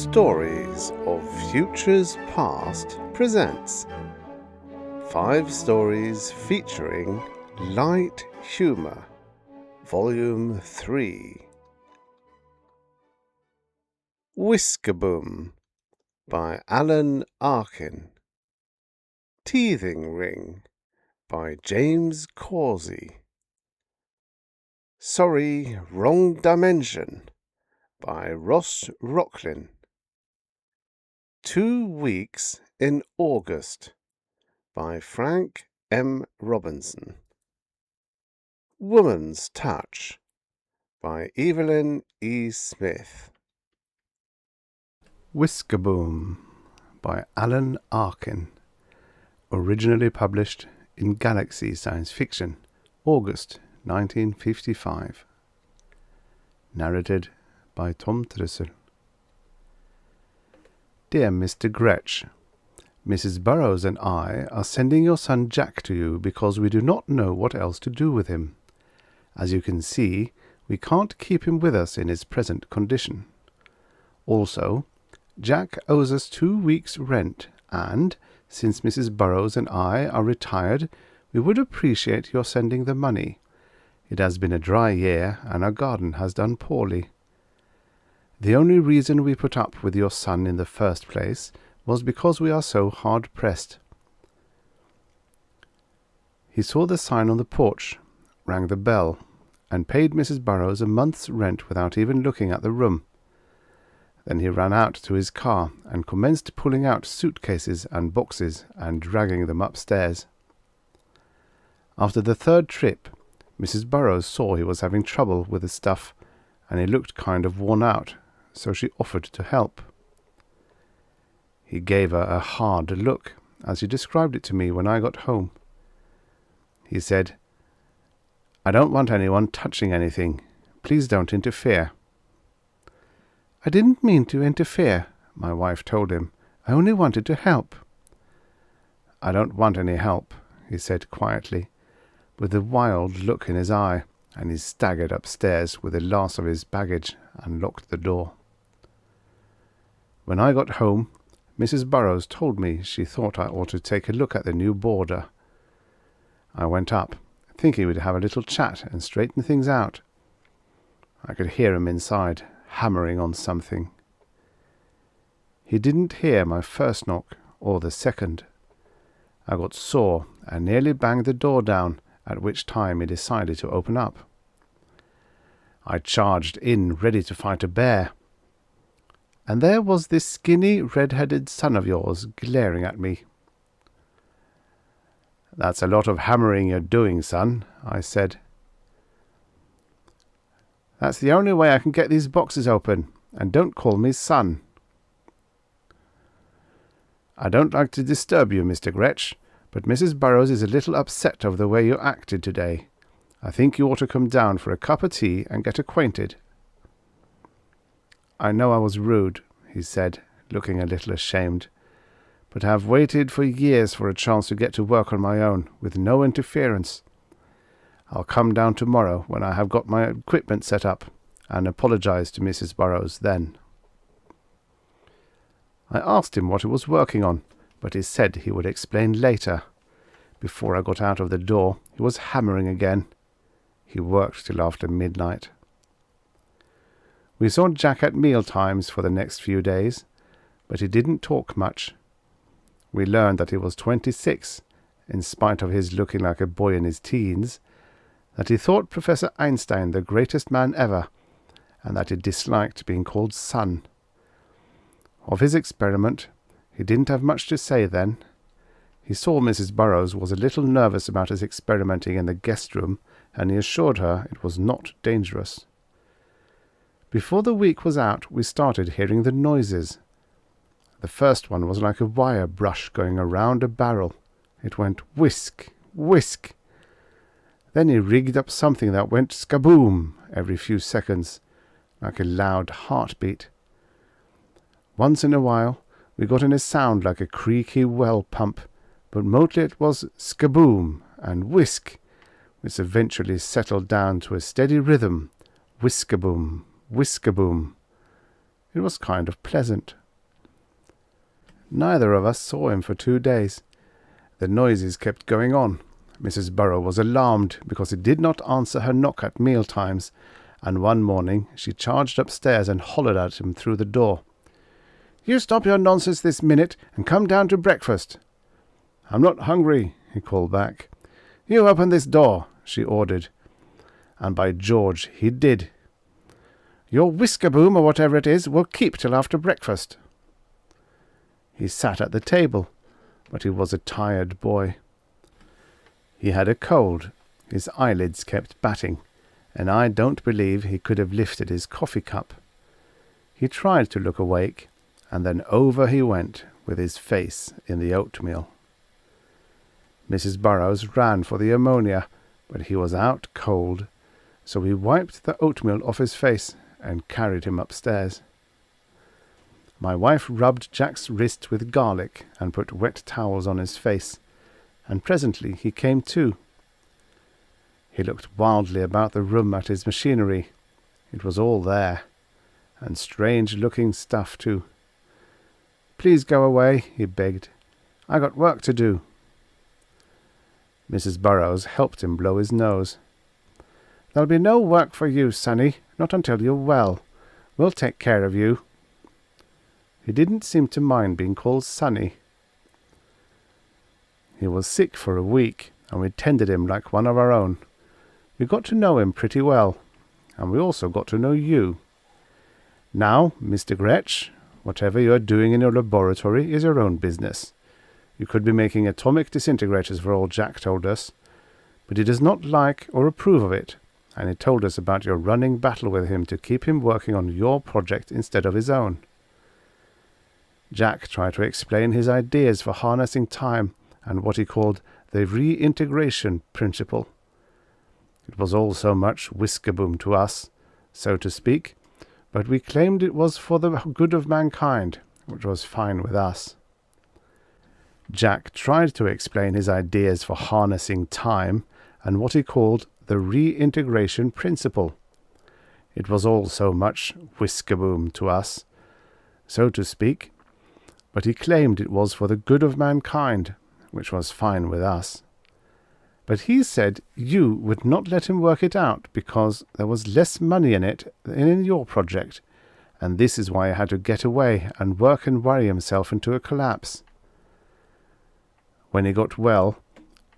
Stories of Futures Past presents 5 stories featuring Light Humour, Volume 3. Whiskaboom by Alan Arkin. Teething Ring by James Causey. Sorry, Wrong Dimension by Rocklynne. 2 Weeks in August by Frank M. Robinson. Woman's Touch by Evelyn E. Smith. Whiskaboom by Alan Arkin. Originally published in Galaxy Science Fiction, August 1955. Narrated by Tom Trussel. Dear Mr. Gretsch, Mrs. Burroughs and I are sending your son Jack to you because we do not know what else to do with him. As you can see, we can't keep him with us in his present condition. Also, Jack owes us 2 weeks' rent, and, since Mrs. Burroughs and I are retired, we would appreciate your sending the money. It has been a dry year, and our garden has done poorly. The only reason we put up with your son in the first place was because we are so hard-pressed. He saw the sign on the porch, rang the bell, and paid Mrs. Burroughs a month's rent without even looking at the room. Then he ran out to his car and commenced pulling out suitcases and boxes and dragging them upstairs. After the 3rd trip, Mrs. Burroughs saw he was having trouble with the stuff, and he looked kind of worn out, so she offered to help. He gave her a hard look, as he described it to me when I got home. He said, "I don't want anyone touching anything. Please don't interfere." "I didn't mean to interfere," my wife told him. "I only wanted to help." "I don't want any help," he said quietly, with a wild look in his eye, and he staggered upstairs with the last of his baggage and locked the door. When I got home, Mrs. Burroughs told me she thought I ought to take a look at the new boarder. I went up, thinking we'd have a little chat and straighten things out. I could hear him inside, hammering on something. He didn't hear my first knock or the second. I got sore and nearly banged the door down, at which time he decided to open up. I charged in, ready to fight a bear. And there was this skinny, red-headed son of yours glaring at me. "That's a lot of hammering you're doing, son," I said. "That's the only way I can get these boxes open, and don't call me son." "I don't like to disturb you, Mr. Gretsch, but Mrs. Burroughs is a little upset over the way you acted today. I think you ought to come down for a cup of tea and get acquainted." "I know I was rude," he said, looking a little ashamed, "but have waited for years for a chance to get to work on my own, with no interference. I'll come down tomorrow when I have got my equipment set up, and apologize to Mrs. Burroughs then." I asked him what he was working on, but he said he would explain later. Before I got out of the door, he was hammering again. He worked till after midnight. We saw Jack at meal times for the next few days, but he didn't talk much. We learned that he was 26, in spite of his looking like a boy in his teens, that he thought Professor Einstein the greatest man ever, and that he disliked being called son. Of his experiment, he didn't have much to say then. He saw Mrs. Burroughs was a little nervous about his experimenting in the guest room, and he assured her it was not dangerous. Before the week was out, we started hearing the noises. The first one was like a wire brush going around a barrel. It went whisk, whisk. Then he rigged up something that went skaboom every few seconds, like a loud heartbeat. Once in a while, we got in a sound like a creaky well pump, but mostly it was skaboom and whisk, which eventually settled down to a steady rhythm, whiskaboom, whiskaboom. It was kind of pleasant. Neither of us saw him for 2 days. The noises kept going on. Mrs. Burrow was alarmed because he did not answer her knock at meal times, and one morning she charged upstairs and hollered at him through the door. "You stop your nonsense this minute and come down to breakfast." "I'm not hungry," he called back. "You open this door," she ordered. And by George, he did. "Your Whiskaboom, or whatever it is, will keep till after breakfast." He sat at the table, but he was a tired boy. He had a cold. His eyelids kept batting, and I don't believe he could have lifted his coffee cup. He tried to look awake, and then over he went with his face in the oatmeal. Mrs. Burrows ran for the ammonia, but he was out cold, so we wiped the oatmeal off his face and carried him upstairs. My wife rubbed Jack's wrist with garlic and put wet towels on his face, and presently he came to. He looked wildly about the room at his machinery. It was all there, and strange-looking stuff too. "Please go away," he begged. "I got work to do." Mrs. Burrows helped him blow his nose. "There'll be no work for you, sonny, not until you're well. We'll take care of you." He didn't seem to mind being called Sonny. He was sick for a week, and we tended him like one of our own. We got to know him pretty well, and we also got to know you. Now, Mr. Gretsch, whatever you are doing in your laboratory is your own business. You could be making atomic disintegrators for all Jack told us, but he does not like or approve of it, and he told us about your running battle with him to keep him working on your project instead of his own. Jack tried to explain his ideas for harnessing time and what he called the reintegration principle. It was all so much Whiskaboom to us, so to speak, but we claimed it was for the good of mankind, which was fine with us. Jack tried to explain his ideas for harnessing time and what he called the reintegration principle. It was all so much Whiskaboom to us, so to speak, but he claimed it was for the good of mankind, which was fine with us. But he said you would not let him work it out because there was less money in it than in your project, and this is why he had to get away and work and worry himself into a collapse. When he got well,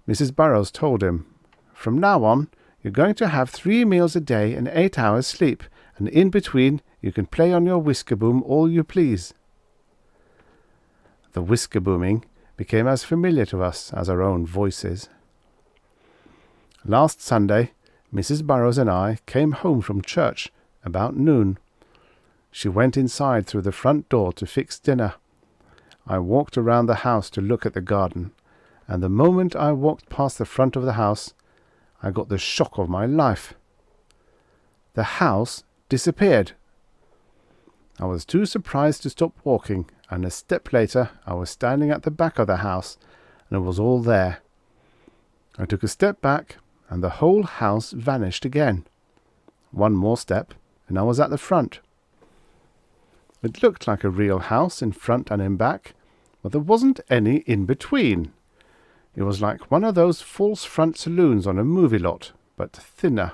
Mrs. Burrows told him, "From now on, you're going to have 3 meals a day and 8 hours sleep, and in between you can play on your Whiskaboom all you please." The Whiskabooming became as familiar to us as our own voices. Last Sunday, Mrs. Burrows and I came home from church about noon. She went inside through the front door to fix dinner. I walked around the house to look at the garden, and the moment I walked past the front of the house, I got the shock of my life. The house disappeared. I was too surprised to stop walking, and a step later I was standing at the back of the house, and it was all there. I took a step back, and the whole house vanished again. One more step, and I was at the front. It looked like a real house in front and in back, but there wasn't any in between. It was like one of those false front saloons on a movie lot, but thinner.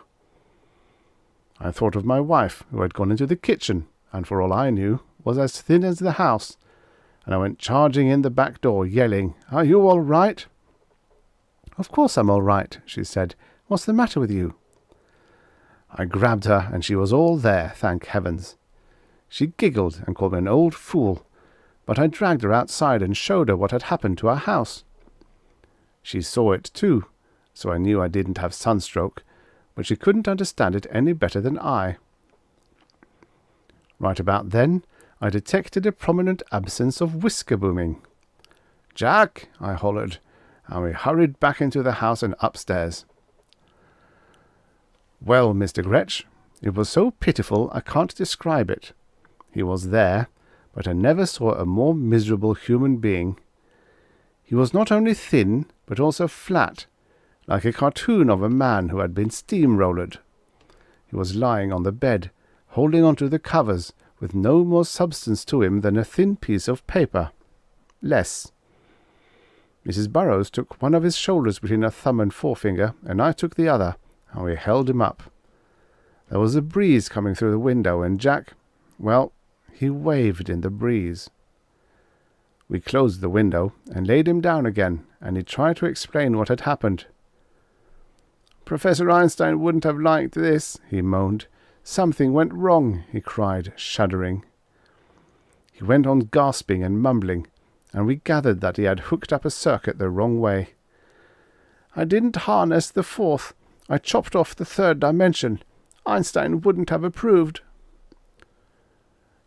I thought of my wife, who had gone into the kitchen, and for all I knew, was as thin as the house, and I went charging in the back door, yelling, "Are you all right?" "Of course I'm all right," she said. "What's the matter with you?" I grabbed her, and she was all there, thank heavens. She giggled and called me an old fool, but I dragged her outside and showed her what had happened to our house. She saw it too, so I knew I didn't have sunstroke, but she couldn't understand it any better than I. Right about then, I detected a prominent absence of Whiskabooming. "Jack!" I hollered, and we hurried back into the house and upstairs. Well, Mr. Gretsch, it was so pitiful I can't describe it. He was there, but I never saw a more miserable human being. He was not only thin, but also flat, like a cartoon of a man who had been steamrollered. He was lying on the bed, holding onto the covers, with no more substance to him than a thin piece of paper. Less. Mrs. Burrows took one of his shoulders between her thumb and forefinger, and I took the other, and we held him up. There was a breeze coming through the window, and Jack, well, he waved in the breeze. We closed the window and laid him down again, and he tried to explain what had happened. "Professor Einstein wouldn't have liked this," he moaned. "Something went wrong," he cried, shuddering. He went on gasping and mumbling, and we gathered that he had hooked up a circuit the wrong way. "I didn't harness the fourth. I chopped off the third dimension. Einstein wouldn't have approved."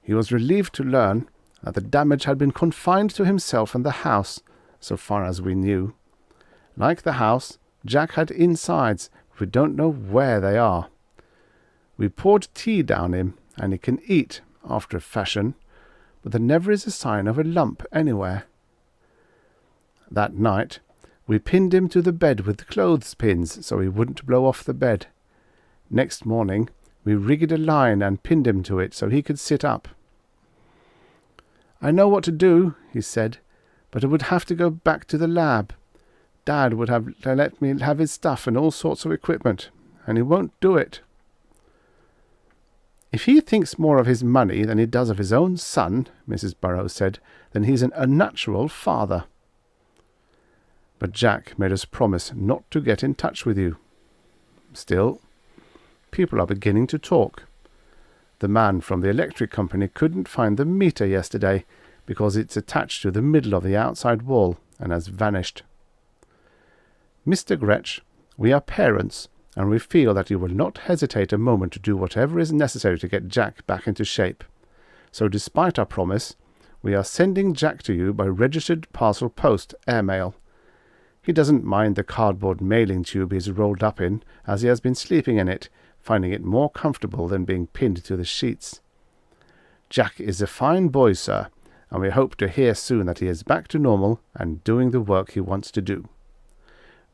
He was relieved to learn that the damage had been confined to himself and the house, so far as we knew. Like the house, Jack had insides, but we don't know where they are. We poured tea down him, and he can eat, after a fashion, but there never is a sign of a lump anywhere. That night, we pinned him to the bed with clothespins so he wouldn't blow off the bed. Next morning, we rigged a line and pinned him to it so he could sit up. "I know what to do," he said, "but I would have to go back to the lab. Dad would have to let me have his stuff and all sorts of equipment, and he won't do it." "If he thinks more of his money than he does of his own son," Mrs. Burrows said, "then he's an unnatural father." But Jack made us promise not to get in touch with you. Still, people are beginning to talk. The man from the electric company couldn't find the meter yesterday because it's attached to the middle of the outside wall and has vanished. Mr. Gretsch, we are parents, and we feel that you will not hesitate a moment to do whatever is necessary to get Jack back into shape. So despite our promise, we are sending Jack to you by registered parcel post airmail. He doesn't mind the cardboard mailing tube he is rolled up in, as he has been sleeping in it, finding it more comfortable than being pinned to the sheets. Jack is a fine boy, sir, and we hope to hear soon that he is back to normal and doing the work he wants to do.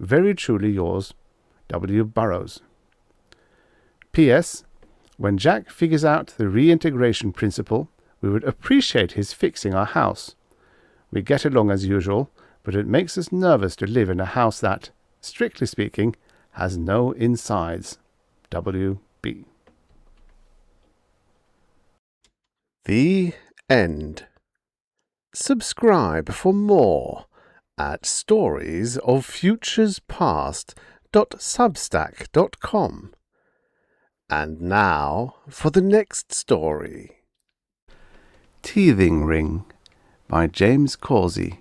Very truly yours, W. Burrows. P.S. When Jack figures out the reintegration principle, we would appreciate his fixing our house. We get along as usual, but it makes us nervous to live in a house that, strictly speaking, has no insides. W.B. The End. Subscribe for more at storiesoffuturespast.substack.com. And now for the next story. Teething Ring by James Causey,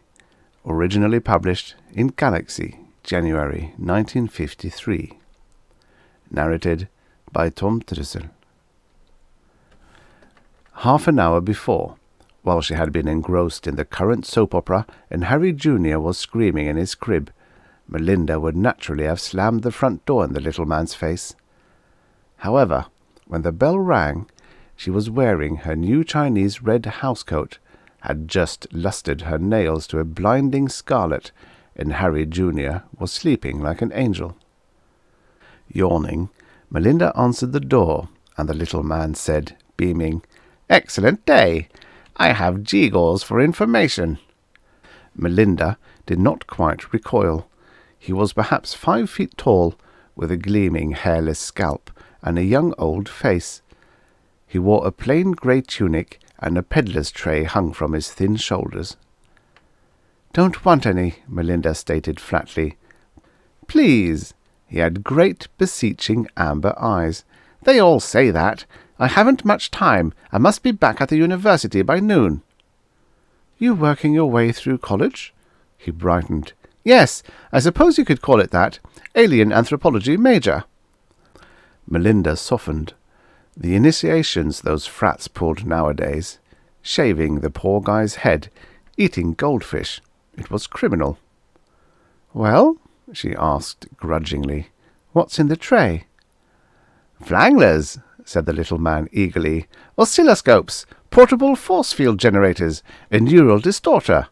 originally published in Galaxy, January 1953. Narrated by Tom Trussel. Half an hour before, while she had been engrossed in the current soap opera and Harry Jr. was screaming in his crib, Melinda would naturally have slammed the front door in the little man's face. However, when the bell rang, she was wearing her new Chinese red housecoat, had just lustered her nails to a blinding scarlet, and Harry Jr. was sleeping like an angel. Yawning, Melinda answered the door, and the little man said, beaming, "Excellent day. I have Gigors for information." Melinda did not quite recoil. He was perhaps 5 feet tall, with a gleaming hairless scalp and a young old face. He wore a plain grey tunic, and a peddler's tray hung from his thin shoulders. "Don't want any," Melinda stated flatly. "Please." He had great, beseeching amber eyes. "They all say that. I haven't much time. I must be back at the university by noon." "You working your way through college?" He brightened. "Yes, I suppose you could call it that. Alien anthropology major." Melinda softened. The initiations those frats pulled nowadays. Shaving the poor guy's head, eating goldfish. It was criminal. "Well?" she asked grudgingly. "What's in the tray?" "Flanglers," said the little man eagerly. "Oscilloscopes, portable force field generators, a neural distorter."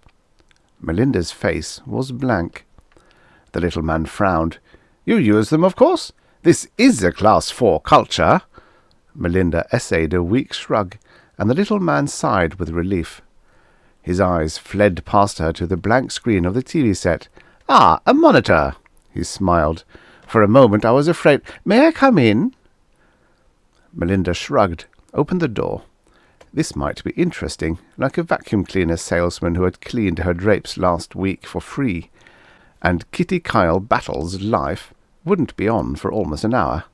Melinda's face was blank. The little man frowned. "You use them, of course? This is a Class 4 culture." Melinda essayed a weak shrug, and the little man sighed with relief. His eyes fled past her to the blank screen of the TV set. "Ah, a monitor!" He smiled. "For a moment I was afraid. May I come in?" Melinda shrugged, opened the door. This might be interesting, like a vacuum cleaner salesman who had cleaned her drapes last week for free. And Kitty Kyle Battle's life wouldn't be on for almost an hour.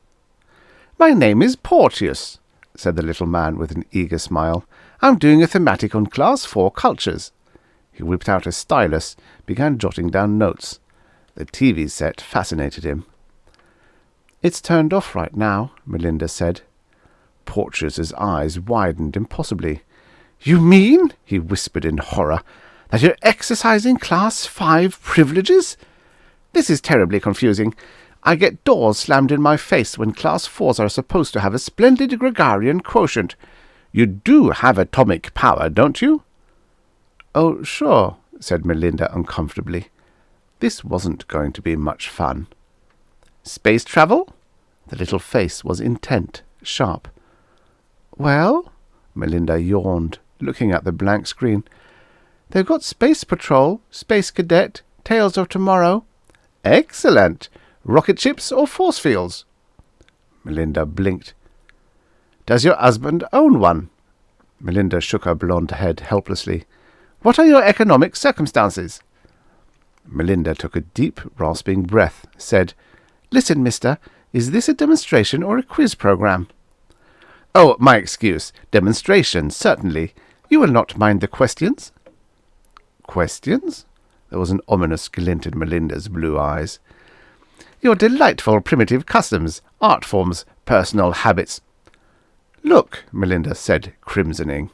"My name is Porteous," said the little man with an eager smile. "I'm doing a thematic on Class 4 cultures." He whipped out a stylus, began jotting down notes. The TV set fascinated him. "It's turned off right now," Melinda said. Porteous's eyes widened impossibly. "You mean," he whispered in horror, "that you're exercising Class 5 privileges? This is terribly confusing. I get doors slammed in my face when Class 4s are supposed to have a splendid gregarian quotient. You do have atomic power, don't you?" "Oh, sure," said Melinda uncomfortably. This wasn't going to be much fun. "Space travel?" The little face was intent, sharp. "Well," Melinda yawned, looking at the blank screen. "They've got Space Patrol, Space Cadet, Tales of Tomorrow." "Excellent! Rocket ships or force fields?" Melinda blinked. "Does your husband own one?" Melinda shook her blonde head helplessly. "What are your economic circumstances?" Melinda took a deep, rasping breath, said, "Listen, mister, is this a demonstration or a quiz program?" "Oh, my excuse. Demonstration, certainly. You will not mind the questions?" "Questions?" There was an ominous glint in Melinda's blue eyes. "Your delightful primitive customs, art forms, personal habits." "Look," Melinda said, crimsoning.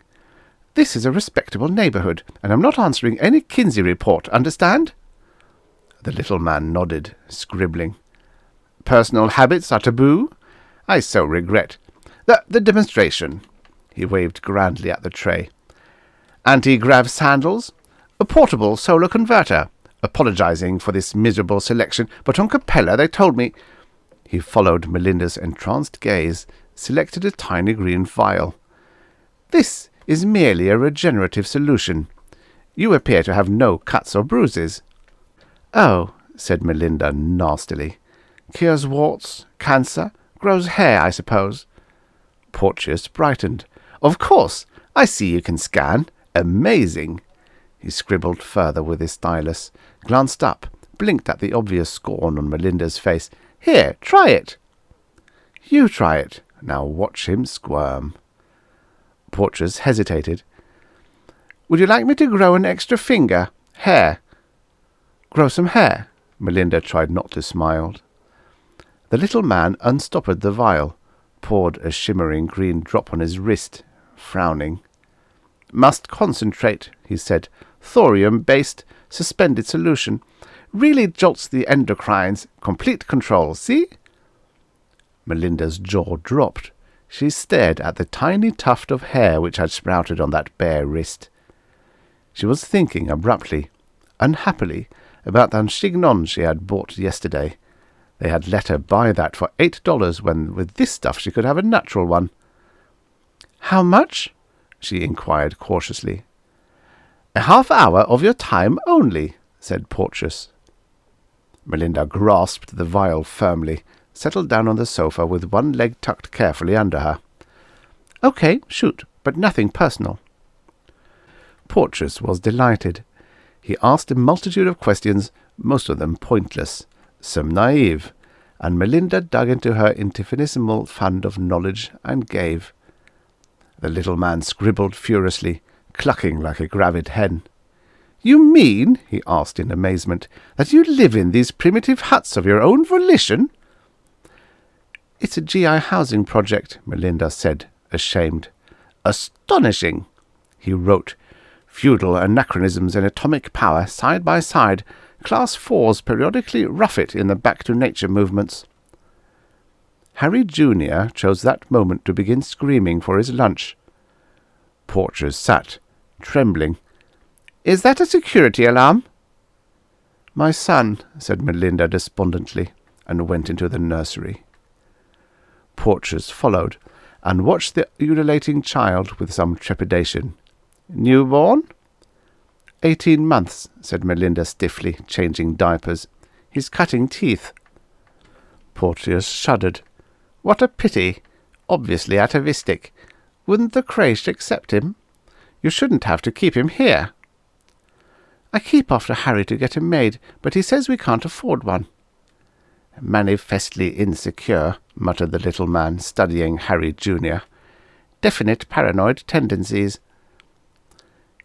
"This is a respectable neighbourhood, and I'm not answering any Kinsey report, understand?" The little man nodded, scribbling. "Personal habits are taboo? I so regret. The demonstration." He waved grandly at the tray. "Anti-grav sandals? A portable solar converter. Apologizing for this miserable selection, but on Capella they told me—" He followed Melinda's entranced gaze, selected a tiny green vial. "This is merely a regenerative solution. You appear to have no cuts or bruises." "Oh," said Melinda nastily. "Cures warts, cancer, grows hair, I suppose." Porteous brightened. "Of course! I see you can scan. Amazing!" He scribbled further with his stylus, glanced up, blinked at the obvious scorn on Melinda's face. "Here, try it." "You try it. Now watch him squirm." Porteous hesitated. "Would you like me to grow an extra finger? Hair?" "Grow some hair?" Melinda tried not to smile. The little man unstoppered the vial, poured a shimmering green drop on his wrist, frowning. "Must concentrate," he said. "Thorium-based, suspended solution. Really jolts the endocrines. Complete control, see?" Melinda's jaw dropped. She stared at the tiny tuft of hair which had sprouted on that bare wrist. She was thinking abruptly, unhappily, about the chignon she had bought yesterday. They had let her buy that for $8 when with this stuff she could have a natural one. "How much?" she inquired cautiously. "A half-hour of your time only," said Porteous. Melinda grasped the vial firmly, settled down on the sofa with one leg tucked carefully under her. "Okay, shoot, but nothing personal." Porteous was delighted. He asked a multitude of questions, most of them pointless, some naive, and Melinda dug into her infinitesimal fund of knowledge and gave. The little man scribbled furiously, clucking like a gravid hen. "You mean," he asked in amazement, "that you live in these primitive huts of your own volition?" "It's a GI housing project," Melinda said, ashamed. "Astonishing!" He wrote, "Feudal anachronisms and atomic power side by side. Class 4s periodically rough it in the back-to-nature movements." Harry Jr. chose that moment to begin screaming for his lunch. Porteous sat, trembling. "Is that a security alarm?" "My son," said Melinda despondently, and went into the nursery. Porteous followed, and watched the ululating child with some trepidation. "Newborn?" 18 months, said Melinda stiffly, changing diapers. "He's cutting teeth." Porteous shuddered. "What a pity. Obviously atavistic. Wouldn't the crèche accept him? You shouldn't have to keep him here." "I keep after Harry to get a maid, but he says we can't afford one." "Manifestly insecure," muttered the little man, studying Harry Jr. "Definite paranoid tendencies."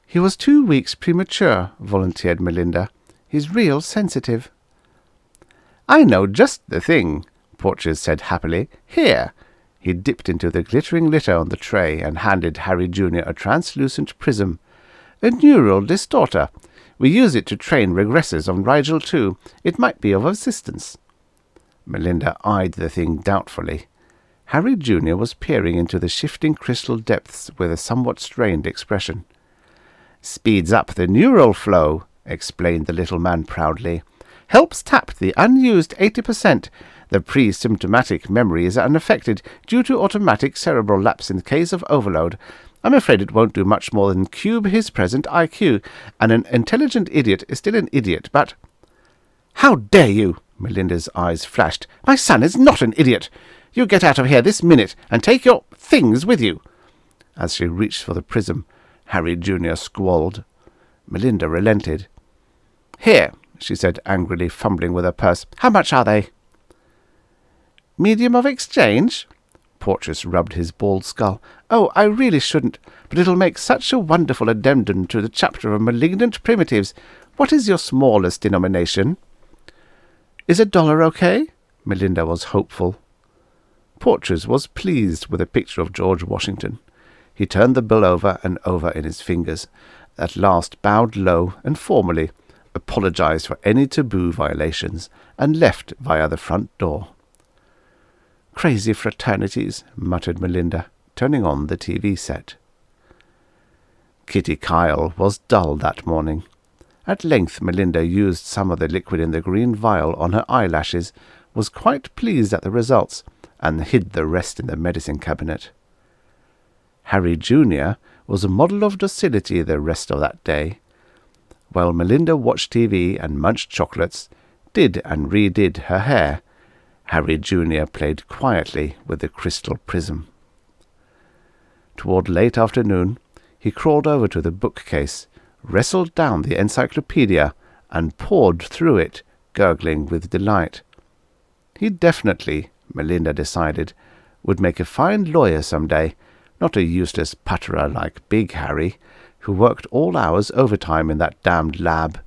"He was 2 weeks premature," volunteered Melinda. "He's real sensitive." "I know just the thing," Porteous said happily. "Here." He dipped into the glittering litter on the tray and handed Harry Jr. a translucent prism. "A neural distorter. We use it to train regressors on Rigel 2. It might be of assistance." Melinda eyed the thing doubtfully. Harry Jr. was peering into the shifting crystal depths with a somewhat strained expression. "Speeds up the neural flow," explained the little man proudly. "Helps tap the unused 80%. The pre-symptomatic memory is unaffected due to automatic cerebral lapse in case of overload. I'm afraid it won't do much more than cube his present IQ, and an intelligent idiot is still an idiot, but—" "How dare you!" Melinda's eyes flashed. "My son is not an idiot! You get out of here this minute and take your things with you!" As she reached for the prism, Harry Jr. squalled. Melinda relented. "Here," she said angrily, fumbling with her purse. "How much are they?" "Medium of exchange?" Porteous rubbed his bald skull. "Oh, I really shouldn't, but it'll make such a wonderful addendum to the chapter of malignant primitives. What is your smallest denomination?" "Is $1 okay?" Melinda was hopeful. Porteous was pleased with a picture of George Washington. He turned the bill over and over in his fingers, at last bowed low and formally, apologized for any taboo violations, and left via the front door. "Crazy fraternities," muttered Melinda, turning on the TV set. Kitty Kyle was dull that morning. At length Melinda used some of the liquid in the green vial on her eyelashes, was quite pleased at the results, and hid the rest in the medicine cabinet. Harry Jr. was a model of docility the rest of that day. While Melinda watched TV and munched chocolates, did and redid her hair, Harry Jr. played quietly with the crystal prism. Toward late afternoon, he crawled over to the bookcase, wrestled down the encyclopedia, and pored through it, gurgling with delight. He definitely, Melinda decided, would make a fine lawyer some day, not a useless putterer like Big Harry, who worked all hours overtime in that damned lab.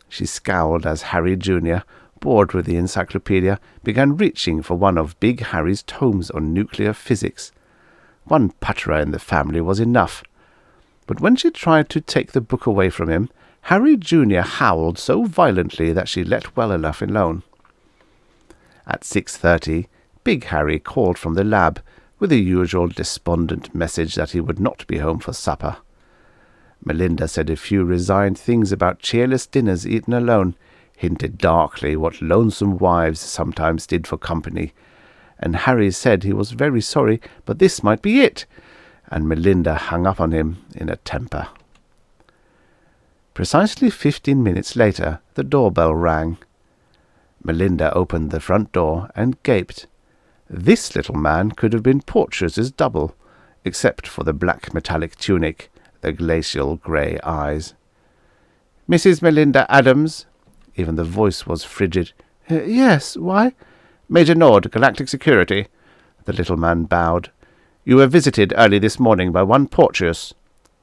She scowled as Harry Jr., bored with the encyclopedia, began reaching for one of Big Harry's tomes on nuclear physics. One putterer in the family was enough. But when she tried to take the book away from him, Harry Jr. howled so violently that she let well enough alone. At 6:30, Big Harry called from the lab, with the usual despondent message that he would not be home for supper. Melinda said a few resigned things about cheerless dinners eaten alone, hinted darkly what lonesome wives sometimes did for company, and Harry said he was very sorry, but this might be it, and Melinda hung up on him in a temper. Precisely 15 minutes later, the doorbell rang. Melinda opened the front door and gaped. This little man could have been Porteous's double, except for the black metallic tunic, the glacial grey eyes. "Mrs. Melinda Adams?" Even the voice was frigid. "Yes, why?" "Major Nord, Galactic Security." The little man bowed. "You were visited early this morning by one Porteous."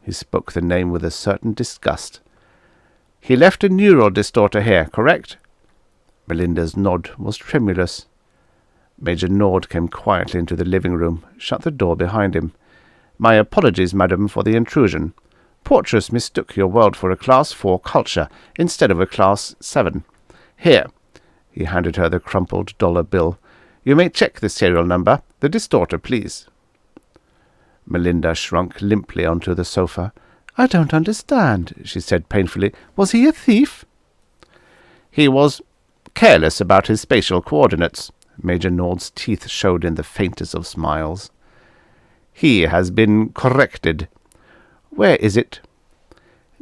He spoke the name with a certain disgust. "He left a neural distorter here, correct?" Melinda's nod was tremulous. Major Nord came quietly into the living room, shut the door behind him. "My apologies, madam, for the intrusion. Porteous mistook your world for a Class 4 culture instead of a Class 7. Here." He handed her the crumpled dollar bill. "You may check the serial number. The distorter, please." Melinda shrunk limply onto the sofa. "I don't understand," she said painfully. "Was he a thief?" "He was careless about his spatial coordinates." Major Nord's teeth showed in the faintest of smiles. He has been corrected. Where is it?"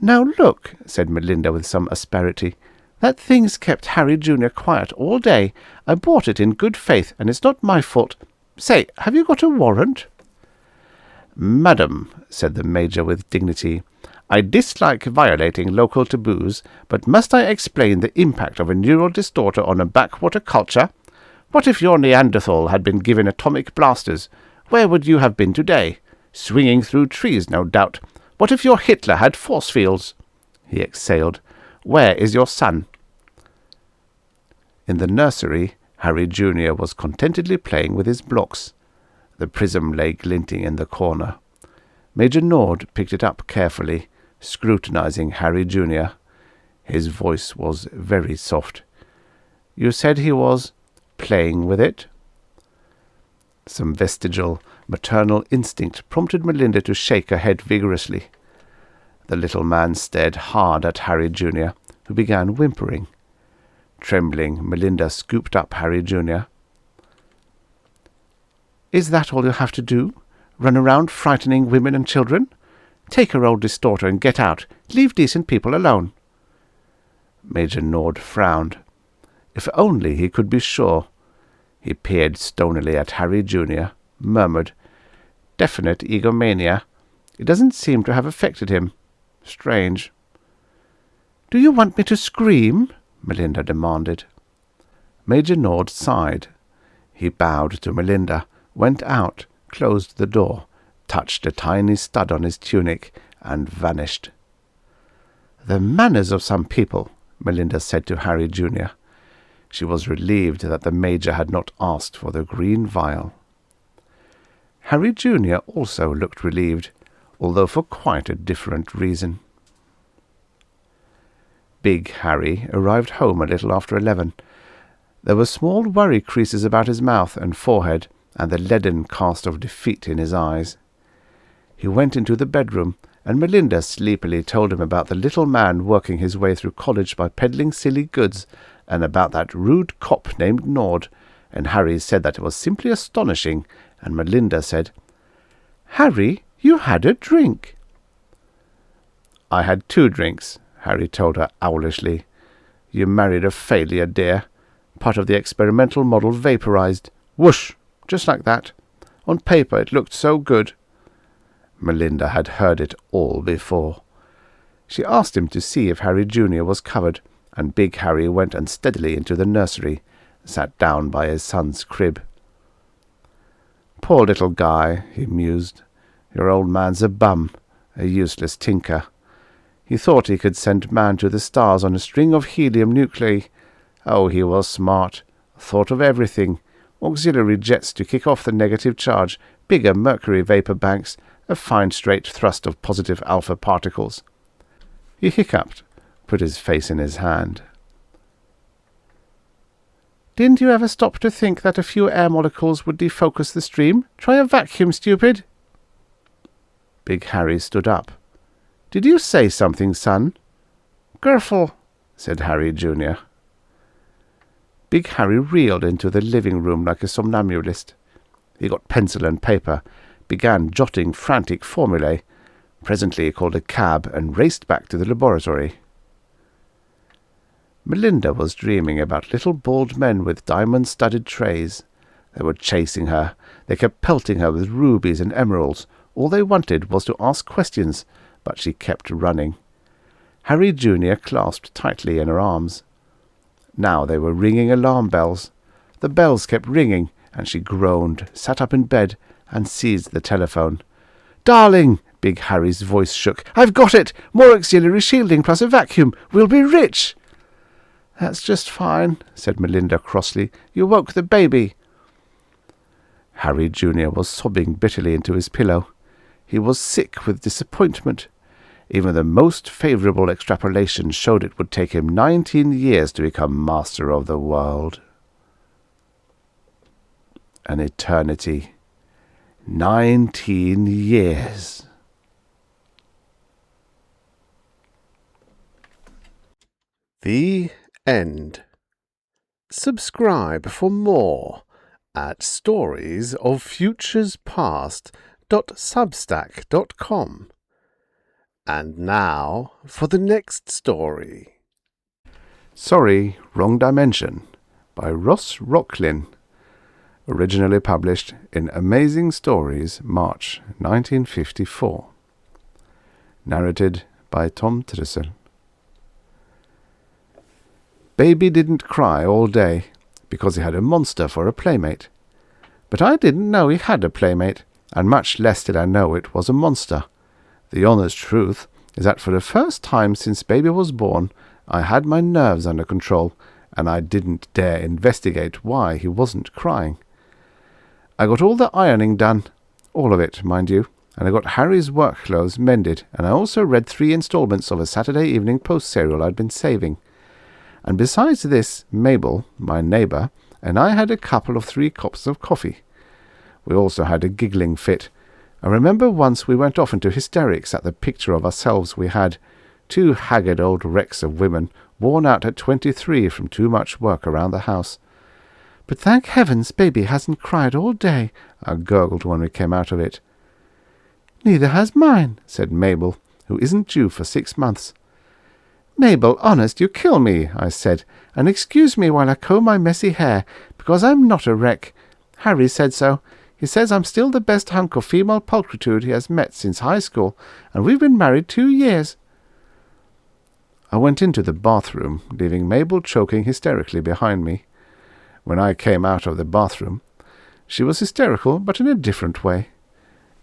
"Now look," said Melinda with some asperity. "That thing's kept Harry Jr. quiet all day. I bought it in good faith, and it's not my fault. Say, have you got a warrant?" "Madam," said the Major with dignity, "I dislike violating local taboos, but must I explain the impact of a neural distorter on a backwater culture? What if your Neanderthal had been given atomic blasters? Where would you have been today? Swinging through trees, no doubt. What if your Hitler had force fields?" He exhaled. "Where is your son?" In the nursery, Harry Jr. was contentedly playing with his blocks. The prism lay glinting in the corner. Major Nord picked it up carefully, scrutinizing Harry Jr. His voice was very soft. "You said he was playing with it?" Some vestigial maternal instinct prompted Melinda to shake her head vigorously. The little man stared hard at Harry Jr., who began whimpering. Trembling, Melinda scooped up Harry Jr. "Is that all you have to do? Run around frightening women and children? Take your old distorter and get out. Leave decent people alone." Major Nord frowned. If only he could be sure. He peered stonily at Harry Jr., murmured, "Definite egomania. It doesn't seem to have affected him. Strange." "Do you want me to scream?" Melinda demanded. Major Nord sighed. He bowed to Melinda, went out, closed the door, touched a tiny stud on his tunic, and vanished. "The manners of some people," Melinda said to Harry Jr. She was relieved that the Major had not asked for the green vial. Harry Jr. also looked relieved, although for quite a different reason. Big Harry arrived home a little after 11. There were small worry creases about his mouth and forehead, and the leaden cast of defeat in his eyes. He went into the bedroom, and Melinda sleepily told him about the little man working his way through college by peddling silly goods, and about that rude cop named Nord, and Harry said that it was simply astonishing, and Melinda said, "Harry, you had a drink." "I had 2 drinks," Harry told her owlishly. "You married a failure, dear. Part of the experimental model vaporized. Whoosh! Just like that. On paper it looked so good." Melinda had heard it all before. She asked him to see if Harry Jr. was covered, and Big Harry went unsteadily into the nursery, sat down by his son's crib. "Poor little guy," he mused. "Your old man's a bum, a useless tinker. He thought he could send man to the stars on a string of helium nuclei. Oh, he was smart. Thought of everything. Auxiliary jets to kick off the negative charge, bigger mercury vapor banks, a fine straight thrust of positive alpha particles." He hiccuped, put his face in his hand. "Didn't you ever stop to think that a few air molecules would defocus the stream? Try a vacuum, stupid." Big Harry stood up. "Did you say something, son?" "Gerfel," said Harry Jr. Big Harry reeled into the living room like a somnambulist. He got pencil and paper, began jotting frantic formulae. Presently he called a cab and raced back to the laboratory. Melinda was dreaming about little bald men with diamond-studded trays. They were chasing her. They kept pelting her with rubies and emeralds. All they wanted was to ask questions, but she kept running. Harry Jr. clasped tightly in her arms. Now they were ringing alarm bells. The bells kept ringing, and she groaned, sat up in bed, and seized the telephone. "Darling!" Big Harry's voice shook. "I've got it! More auxiliary shielding plus a vacuum! We'll be rich!" "That's just fine," said Melinda crossly. "You woke the baby." Harry Jr. was sobbing bitterly into his pillow. He was sick with disappointment. Even the most favourable extrapolation showed it would take him 19 years to become master of the world. An eternity. 19 years. The end. Subscribe for more at storiesoffuturespast.com. narrated.substack.com. And now for the next story. Sorry, Wrong Dimension by Rocklynne. Originally published in Amazing Stories, March 1954. Narrated by Tom Trussel. Baby didn't cry all day because he had a monster for a playmate. But I didn't know he had a playmate, and much less did I know it was a monster. The honest truth is that for the first time since Baby was born, I had my nerves under control, and I didn't dare investigate why he wasn't crying. I got all the ironing done, all of it, mind you, and I got Harry's work clothes mended, and I also read 3 installments of a Saturday Evening Post serial I'd been saving. And besides this, Mabel, my neighbour, and I had a couple of 3 cups of coffee. We also had a giggling fit. I remember once we went off into hysterics at the picture of ourselves we had, 2 haggard old wrecks of women, worn out at 23 from too much work around the house. "But thank heavens Baby hasn't cried all day," I gurgled when we came out of it. "Neither has mine," said Mabel, who isn't due for 6 months. "Mabel, honest, you kill me," I said, "and excuse me while I comb my messy hair, because I'm not a wreck. Harry said so. He says I'm still the best hunk of female pulchritude he has met since high school, and we've been married 2 years. I went into the bathroom, leaving Mabel choking hysterically behind me. When I came out of the bathroom, she was hysterical, but in a different way.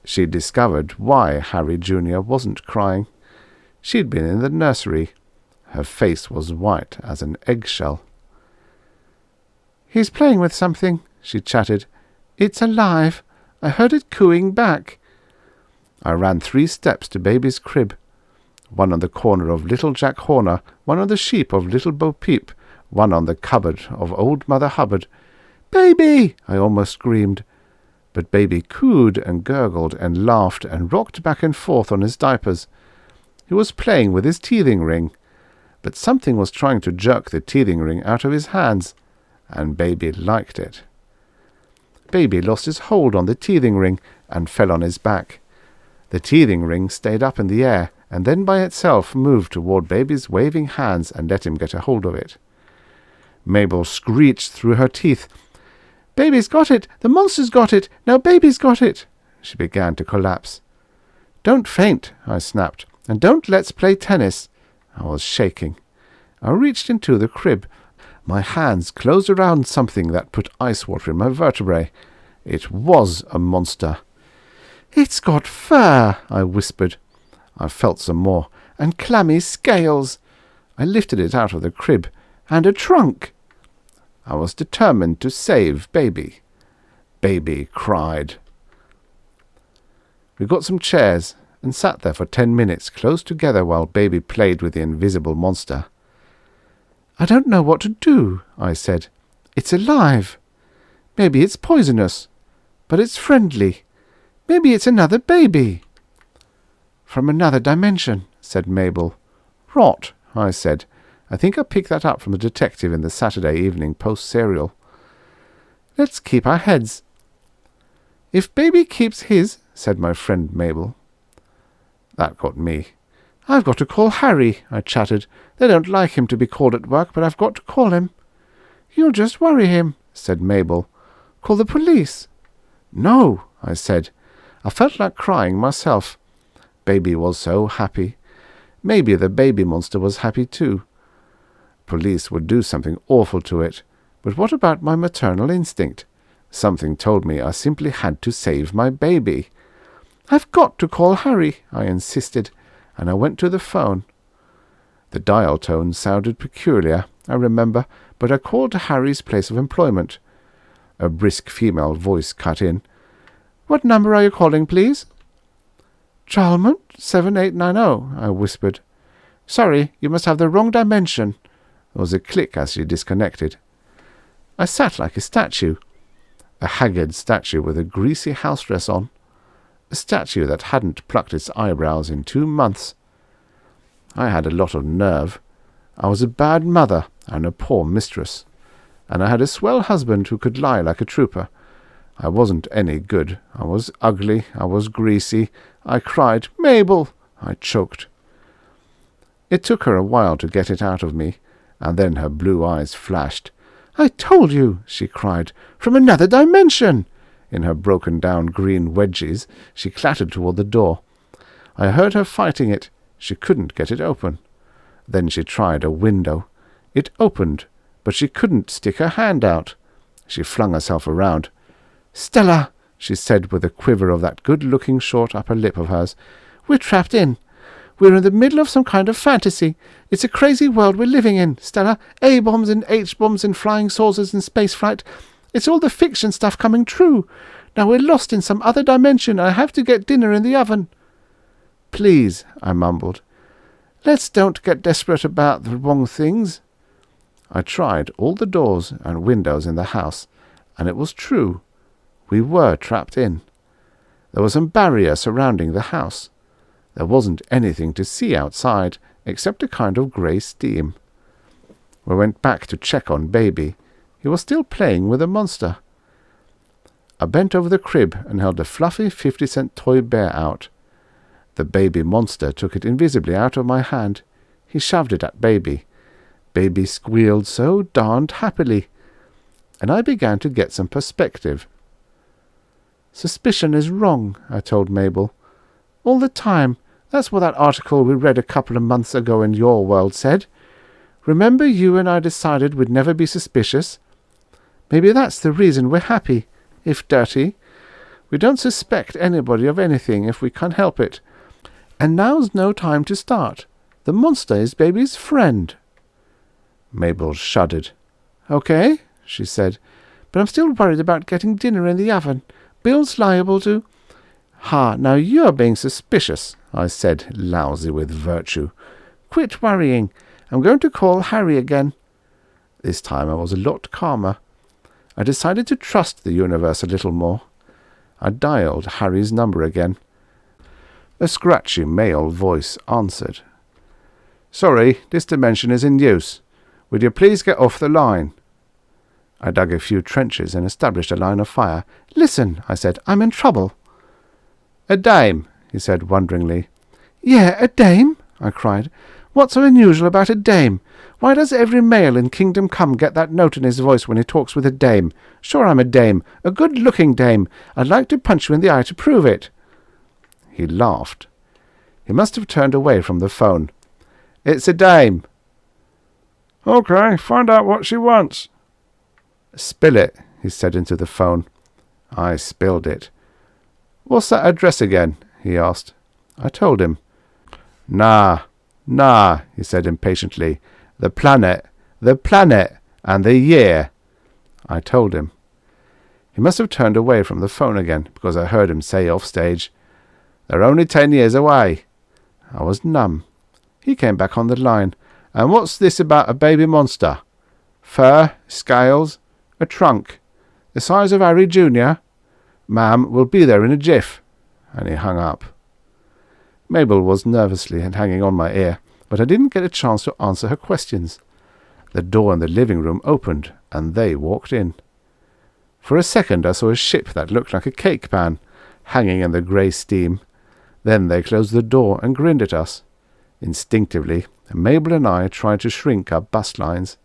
She'd discovered why Harry Jr. wasn't crying. She'd been in the nursery. Her face was white as an eggshell. "He's playing with something," she chattered. "It's alive. I heard it cooing back." I ran 3 steps to Baby's crib. One on the corner of Little Jack Horner, one on the sheep of Little Bo Peep, one on the cupboard of Old Mother Hubbard. "Baby!" I almost screamed. But Baby cooed and gurgled and laughed and rocked back and forth on his diapers. He was playing with his teething ring, but something was trying to jerk the teething ring out of his hands, and Baby liked it. Baby lost his hold on the teething ring and fell on his back. The teething ring stayed up in the air, and then by itself moved toward Baby's waving hands and let him get a hold of it. Mabel screeched through her teeth. "Baby's got it! The monster's got it! Now Baby's got it!" She began to collapse. "Don't faint," I snapped, "and don't let's play tennis." I was shaking. I reached into the crib. My hands closed around something that put ice water in my vertebrae. It was a monster. "It's got fur," I whispered. I felt some more. "And clammy scales." I lifted it out of the crib. "And a trunk." I was determined to save Baby. Baby cried. We got some chairs and sat there for 10 minutes close together while Baby played with the invisible monster. "I don't know what to do," I said. "It's alive. Maybe it's poisonous, but it's friendly. Maybe it's another baby." "From another dimension," said Mabel. "Rot," I said. I think I picked that up from the detective in the Saturday Evening Post serial. "Let's keep our heads." "If Baby keeps his," said my friend Mabel. That got me. "I've got to call Harry," I chattered. "They don't like him to be called at work, but I've got to call him." "You'll just worry him," said Mabel. "Call the police." "No," I said. I felt like crying myself. Baby was so happy. Maybe the baby monster was happy too. Police would do something awful to it. But what about my maternal instinct? Something told me I simply had to save my baby. "I've got to call Harry," I insisted, and I went to the phone. The dial tone sounded peculiar, I remember, but I called to Harry's place of employment. A brisk female voice cut in. "What number are you calling, please?" "Chalmont 7890, I whispered. "Sorry, you must have the wrong dimension." There was a click as she disconnected. I sat like a statue. A haggard statue with a greasy house dress on. A statue that hadn't plucked its eyebrows in 2 months. I had a lot of nerve. I was a bad mother and a poor mistress. And I had a swell husband who could lie like a trooper. I wasn't any good. I was ugly. I was greasy. I cried, "Mabel!" I choked. It took her a while to get it out of me, and then her blue eyes flashed. "I told you," she cried, "from another dimension!" In her broken-down green wedgies, she clattered toward the door. I heard her fighting it. She couldn't get it open. Then she tried a window. It opened, but she couldn't stick her hand out. She flung herself around. "Stella," she said with a quiver of that good-looking short upper lip of hers, "we're trapped in. We're in the middle of some kind of fantasy. It's a crazy world we're living in, Stella. A-bombs and H-bombs and flying saucers and spaceflight. It's all the fiction stuff coming true. Now we're lost in some other dimension and I have to get dinner in the oven." "Please," I mumbled. "Let's don't get desperate about the wrong things." I tried all the doors and windows in the house, and it was true. We were trapped in. There was some barrier surrounding the house. There wasn't anything to see outside except a kind of grey steam. We went back to check on Baby. He was still playing with a monster. I bent over the crib and held a fluffy 50-cent toy bear out. The baby monster took it invisibly out of my hand. He shoved it at Baby. Baby squealed so darned happily, and I began to get some perspective. "Suspicion is wrong," I told Mabel. "All the time. That's what that article we read a couple of months ago in your world said. Remember you and I decided we'd never be suspicious? Maybe that's the reason we're happy, if dirty. We don't suspect anybody of anything if we can help it. And now's no time to start. The monster is Baby's friend." Mabel shuddered. "Okay," she said, "but I'm still worried about getting dinner in the oven. Bill's liable to—" "Ha, now you're being suspicious," I said, lousy with virtue. "Quit worrying. I'm going to call Harry again." This time I was a lot calmer. I decided to trust the universe a little more. I dialed Harry's number again. A scratchy male voice answered. "Sorry, this dimension is in use. Would you please get off the line?" I dug a few trenches and established a line of fire. "Listen," I said, "I'm in trouble." "A dame?" he said wonderingly. "Yeah, a dame?" I cried. "What's so unusual about a dame? Why does every male in Kingdom Come get that note in his voice when he talks with a dame? Sure, I'm a dame, a good-looking dame. I'd like to punch you in the eye to prove it." He laughed. He must have turned away from the phone. "It's a dame." "Okay, find out what she wants." "Spill it," he said into the phone. I spilled it. "What's that address again?" he asked. I told him. Nah, he said impatiently. The planet, and the year." I told him. He must have turned away from the phone again, because I heard him say off stage, "They're only 10 years away." I was numb. He came back on the line. "And what's this about a baby monster? Fur, scales, a trunk, the size of Harry Jr.? Ma'am, we'll be there in a jiff." And he hung up. Mabel was nervously hanging on my ear, but I didn't get a chance to answer her questions. The door in the living room opened, and they walked in. For a second I saw a ship that looked like a cake pan, hanging in the grey steam. Then they closed the door and grinned at us. Instinctively, Mabel and I tried to shrink our bust lines.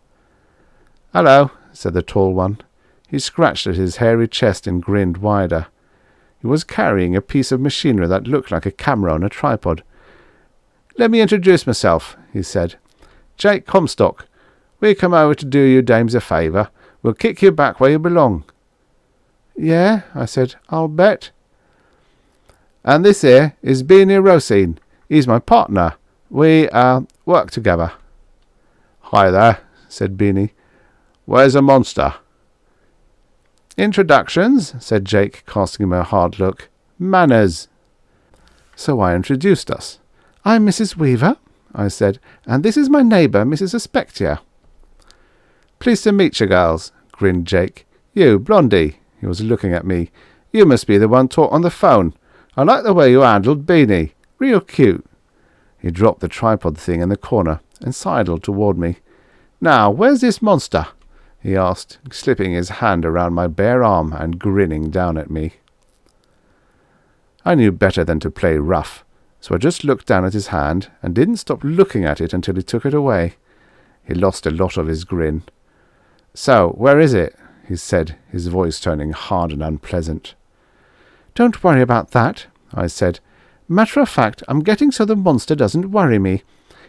"Hello," said the tall one. He scratched at his hairy chest and grinned wider. He was carrying a piece of machinery that looked like a camera on a tripod. "Let me introduce myself," he said. "Jake Comstock. We come over to do you dames a favour. We'll kick you back where you belong." "Yeah," I said, "I'll bet." "And this here is Beanie Rosine. He's my partner. We, work together." "Hi there," said Beanie. "Where's a monster?" "Introductions," said Jake, casting him a hard look. "Manners." So I introduced us. "I'm Mrs. Weaver," I said, "and this is my neighbour, Mrs. Aspectia." "Pleased to meet you, girls," grinned Jake. "You, Blondie," he was looking at me. "You must be the one taught on the phone. I like the way you handled Beanie. Real cute." He dropped the tripod thing in the corner and sidled toward me. "Now, where's this monster? he asked, slipping his hand around my bare arm and grinning down at me. I knew better than to play rough, so I just looked down at his hand and didn't stop looking at it until he took it away. He lost a lot of his grin. "So, where is it?" he said, his voice turning hard and unpleasant. "Don't worry about that," I said. "Matter of fact, I'm getting so the monster doesn't worry me.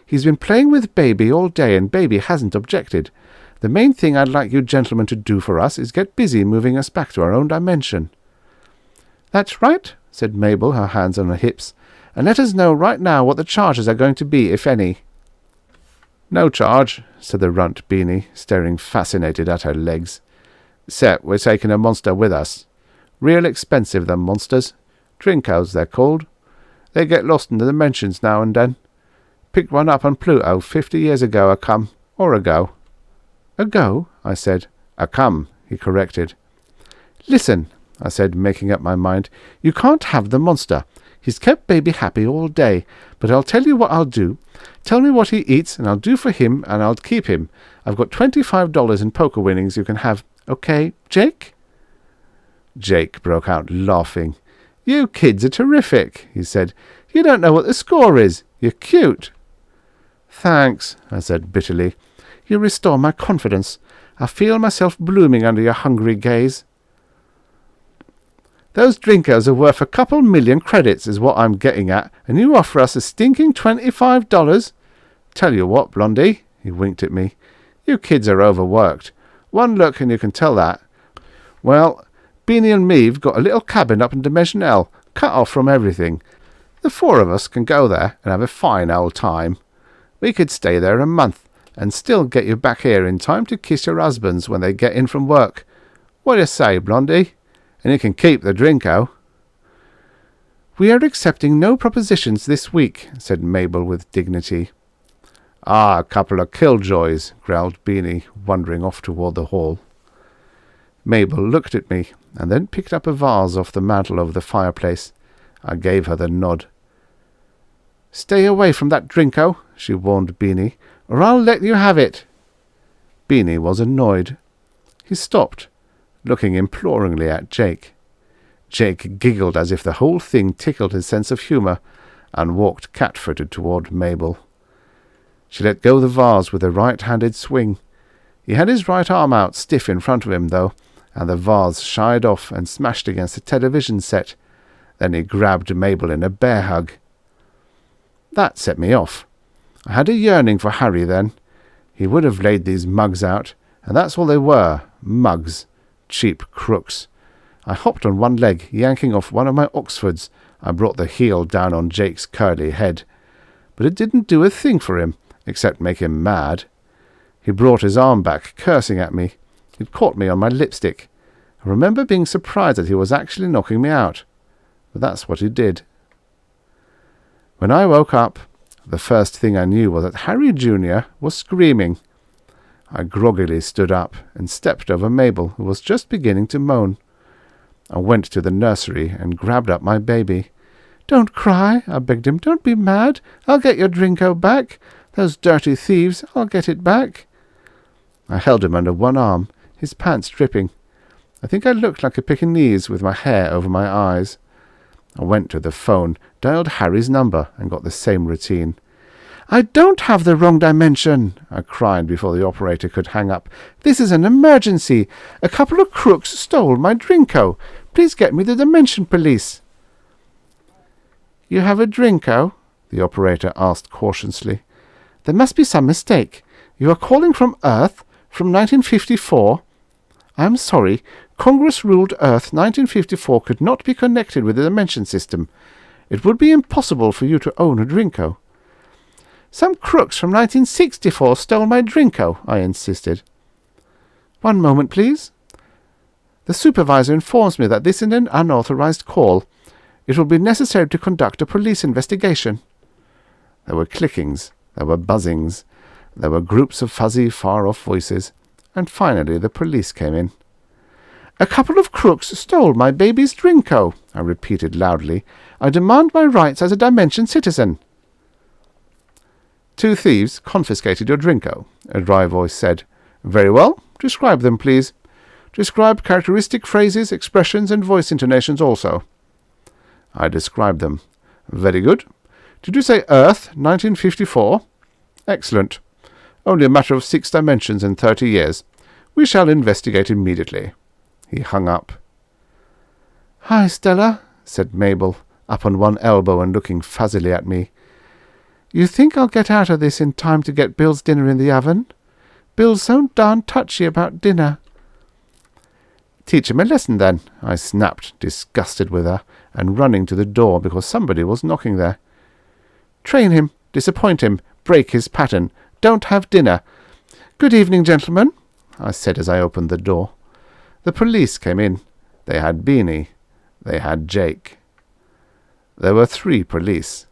He's been playing with Baby all day and Baby hasn't objected. The main thing I'd like you gentlemen to do for us is get busy moving us back to our own dimension." "That's right," said Mabel, her hands on her hips. "And let us know right now what the charges are going to be, if any." "No charge," said the runt Beanie, staring fascinated at her legs. "Except we're taking a monster with us. Real expensive, them monsters. Drinkos, they're called. They get lost in the dimensions now and then. Picked one up on Pluto 50 years ago, or ago." "Ago?" I said. "A-come," he corrected. "Listen," I said, making up my mind. "You can't have the monster. He's kept Baby happy all day, but I'll tell you what I'll do. Tell me what he eats, and I'll do for him, and I'll keep him. I've got $25 in poker winnings you can have. Okay, Jake?" Jake broke out laughing. "You kids are terrific," he said. "You don't know what the score is. You're cute." "Thanks," I said bitterly. "You restore my confidence. I feel myself blooming under your hungry gaze." "Those drinkers are worth a couple million credits is what I'm getting at, and you offer us a stinking $25? Tell you what, Blondie," he winked at me, "you kids are overworked. One look and you can tell that. Well, Beanie and me've got a little cabin up in Dimension L, cut off from everything. The four of us can go there and have a fine old time. We could stay there a month and still get you back here in time to kiss your husbands when they get in from work. What do you say, Blondie? And you can keep the Drinko." "We are accepting no propositions this week," said Mabel with dignity. "Ah, a couple of killjoys," growled Beanie, wandering off toward the hall. Mabel looked at me, and then picked up a vase off the mantel over the fireplace. I gave her the nod. "Stay away from that Drinko," she warned Beanie, "or I'll let you have it." Beanie was annoyed. He stopped, looking imploringly at Jake. Jake giggled as if the whole thing tickled his sense of humour, and walked cat-footed toward Mabel. She let go the vase with a right-handed swing. He had his right arm out stiff in front of him, though, and the vase shied off and smashed against the television set. Then he grabbed Mabel in a bear hug. That set me off. I had a yearning for Harry then. He would have laid these mugs out, and that's all they were, mugs. Cheap crooks. I hopped on one leg, yanking off one of my Oxfords. I brought the heel down on Jake's curly head. But it didn't do a thing for him, except make him mad. He brought his arm back, cursing at me. He'd caught me on my lipstick. I remember being surprised that he was actually knocking me out. But that's what he did. When I woke up, the first thing I knew was that Harry Jr. was screaming. I groggily stood up and stepped over Mabel, who was just beginning to moan. I went to the nursery and grabbed up my baby. "Don't cry," I begged him. "Don't be mad. I'll get your Drinko back. Those dirty thieves, I'll get it back." I held him under one arm, his pants dripping. I think I looked like a Pekingese with my hair over my eyes. I went to the phone, dialed Harry's number, and got the same routine. "I don't have the wrong dimension," I cried before the operator could hang up. "This is an emergency. A couple of crooks stole my Drinko. Please get me the Dimension Police." "You have a Drinko?" the operator asked cautiously. "There must be some mistake. You are calling from Earth, from 1954? I'm sorry. Congress ruled Earth 1954 could not be connected with the Dimension System. It would be impossible for you to own a Drinko." "Some crooks from 1964 stole my Drinko," I insisted. "One moment, please. The supervisor informs me that this is an unauthorized call. It will be necessary to conduct a police investigation." There were clickings, there were buzzings, there were groups of fuzzy, far-off voices, and finally the police came in. "A couple of crooks stole my baby's Drinko," I repeated loudly. "I demand my rights as a Dimension citizen." "Two thieves confiscated your Drinko," a dry voice said. "Very well. Describe them, please. Describe characteristic phrases, expressions, and voice intonations also. I described them. Very good. Did you say Earth, 1954? Excellent. Only a matter of 6 dimensions in 30 years. We shall investigate immediately. He hung up. Hi, Stella, said Mabel, up on one elbow and looking fuzzily at me. You think I'll get out of this in time to get Bill's dinner in the oven? Bill's so darn touchy about dinner. Teach him a lesson, then, I snapped, disgusted with her, and running to the door because somebody was knocking there. Train him, disappoint him, break his pattern, don't have dinner. Good evening, gentlemen, I said as I opened the door. The police came in. They had Beanie. They had Jake. There were 3 police.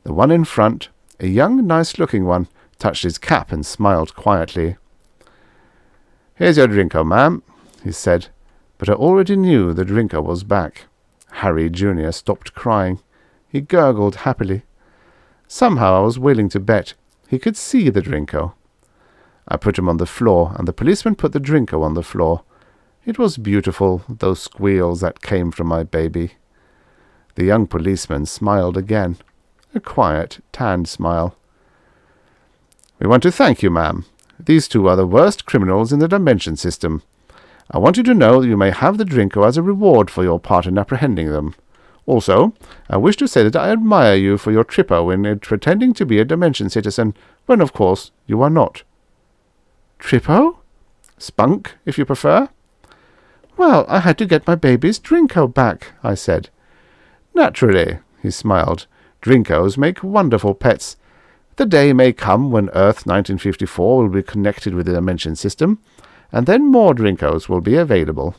The one in front, a young, nice-looking one, touched his cap and smiled quietly. Here's your drinko, ma'am, he said, but I already knew the drinker was back. Harry Jr. stopped crying. He gurgled happily. Somehow I was willing to bet he could see the drinko. I put him on the floor, and the policeman put the drinko on the floor. It was beautiful, those squeals that came from my baby. The young policeman smiled again, a quiet, tanned smile. We want to thank you, ma'am. These 2 are the worst criminals in the dimension system. I want you to know that you may have the drinko as a reward for your part in apprehending them. Also, I wish to say that I admire you for your tripper in pretending to be a dimension citizen, when, of course, you are not. Trippo? Spunk, if you prefer. Well, I had to get my baby's drinko back, I said. Naturally, he smiled. Drinkos make wonderful pets. The day may come when Earth 1954 will be connected with the dimension system, and then more drinkos will be available.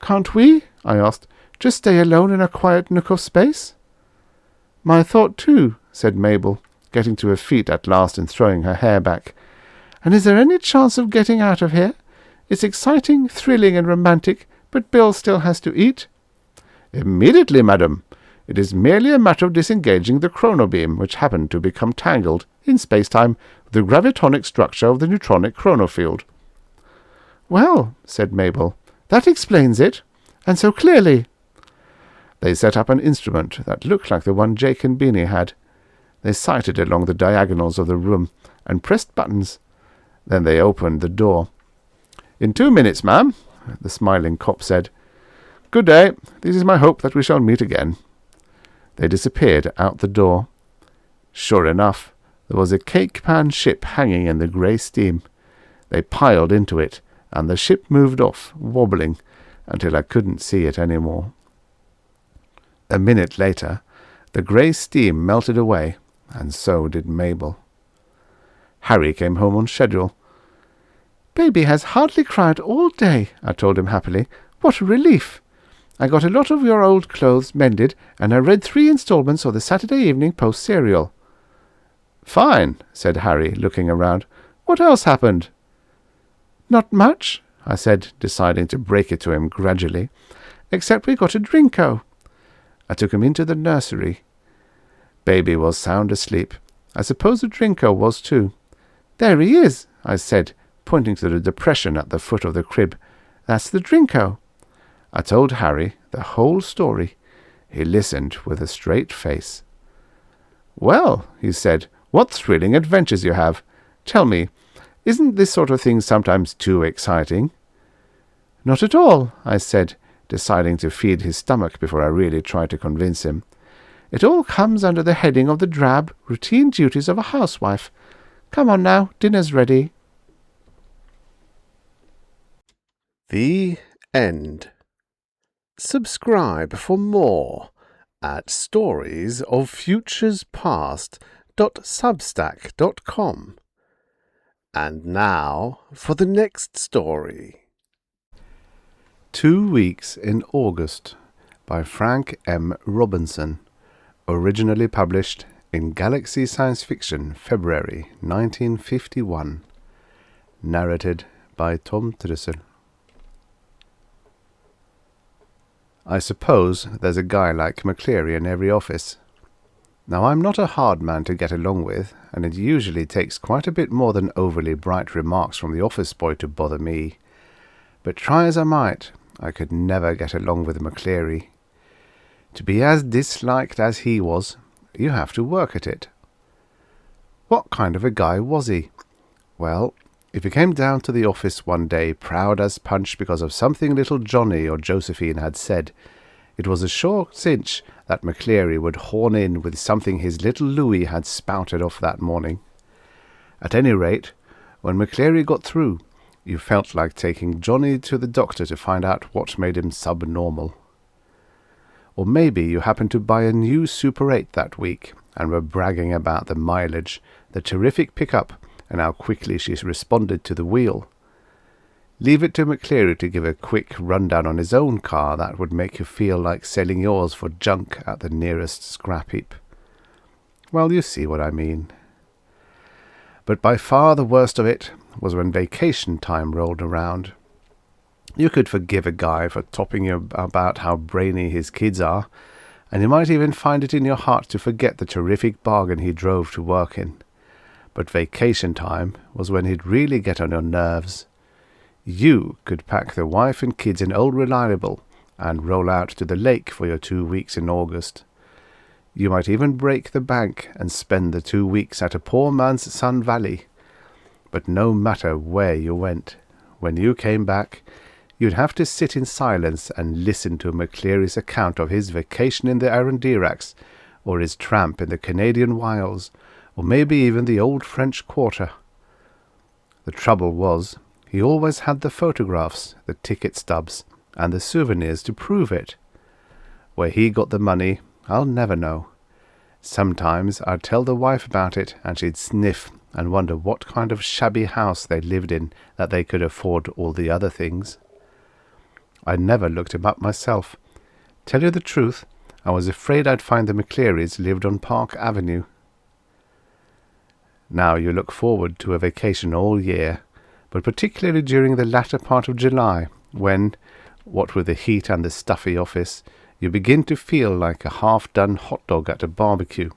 Can't we, I asked, just stay alone in a quiet nook of space? My thought too, said Mabel, getting to her feet at last and throwing her hair back. And is there any chance of getting out of here? It's exciting, thrilling, and romantic, but Bill still has to eat. Immediately, madam. It is merely a matter of disengaging the chronobeam, which happened to become tangled, in space-time, with the gravitonic structure of the neutronic chronofield. Well, said Mabel, that explains it, and so clearly. They set up an instrument that looked like the one Jake and Beanie had. They sighted along the diagonals of the room, and pressed buttons. Then they opened the door. In 2 minutes, ma'am, the smiling cop said. Good day. This is my hope that we shall meet again. They disappeared out the door. Sure enough, there was a cake-pan ship hanging in the grey steam. They piled into it, and the ship moved off, wobbling, until I couldn't see it any more. A minute later, the grey steam melted away, and so did Mabel. Harry came home on schedule. Baby has hardly cried all day, I told him happily. What a relief! I got a lot of your old clothes mended, and I read 3 installments of the Saturday Evening Post serial. Fine, said Harry, looking around. What else happened? Not much, I said, deciding to break it to him gradually, except we got a drinko. I took him into the nursery. Baby was sound asleep. I suppose the drinko was too. There he is, I said, pointing to the depression at the foot of the crib. That's the drinko. I told Harry the whole story. He listened with a straight face. Well, he said, what thrilling adventures you have. Tell me, isn't this sort of thing sometimes too exciting? Not at all, I said, deciding to feed his stomach before I really tried to convince him. It all comes under the heading of the drab, routine duties of a housewife. Come on now, dinner's ready. The end. Subscribe for more at storiesoffuturespast.substack.com. And now for the next story. 2 Weeks in August by Frank M. Robinson. Originally published in Galaxy Science Fiction, February 1951. Narrated by Tom Trussel. I suppose there's a guy like McCleary in every office. Now, I'm not a hard man to get along with, and it usually takes quite a bit more than overly bright remarks from the office boy to bother me. But try as I might, I could never get along with McCleary. To be as disliked as he was, you have to work at it. What kind of a guy was he? Well, if he came down to the office one day proud as punch because of something little Johnny or Josephine had said, it was a sure cinch that McCleary would horn in with something his little Louis had spouted off that morning. At any rate, when McCleary got through, you felt like taking Johnny to the doctor to find out what made him subnormal. Or maybe you happened to buy a new Super 8 that week and were bragging about the mileage, the terrific pickup, and how quickly she responded to the wheel. Leave it to McCleary to give a quick rundown on his own car that would make you feel like selling yours for junk at the nearest scrap heap. Well, you see what I mean. But by far the worst of it was when vacation time rolled around. You could forgive a guy for topping you about how brainy his kids are, and you might even find it in your heart to forget the terrific bargain he drove to work in. But vacation time was when he'd really get on your nerves. You could pack the wife and kids in Old Reliable and roll out to the lake for your 2 weeks in August. You might even break the bank and spend the 2 weeks at a poor man's Sun Valley. But no matter where you went, when you came back, you'd have to sit in silence and listen to McCleary's account of his vacation in the Adirondacks, or his tramp in the Canadian wilds, or maybe even the old French Quarter. The trouble was, he always had the photographs, the ticket stubs, and the souvenirs to prove it. Where he got the money, I'll never know. Sometimes I'd tell the wife about it, and she'd sniff and wonder what kind of shabby house they lived in that they could afford all the other things. I never looked him up myself. Tell you the truth, I was afraid I'd find the McClearys lived on Park Avenue. Now you look forward to a vacation all year, but particularly during the latter part of July, when, what with the heat and the stuffy office, you begin to feel like a half-done hot dog at a barbecue.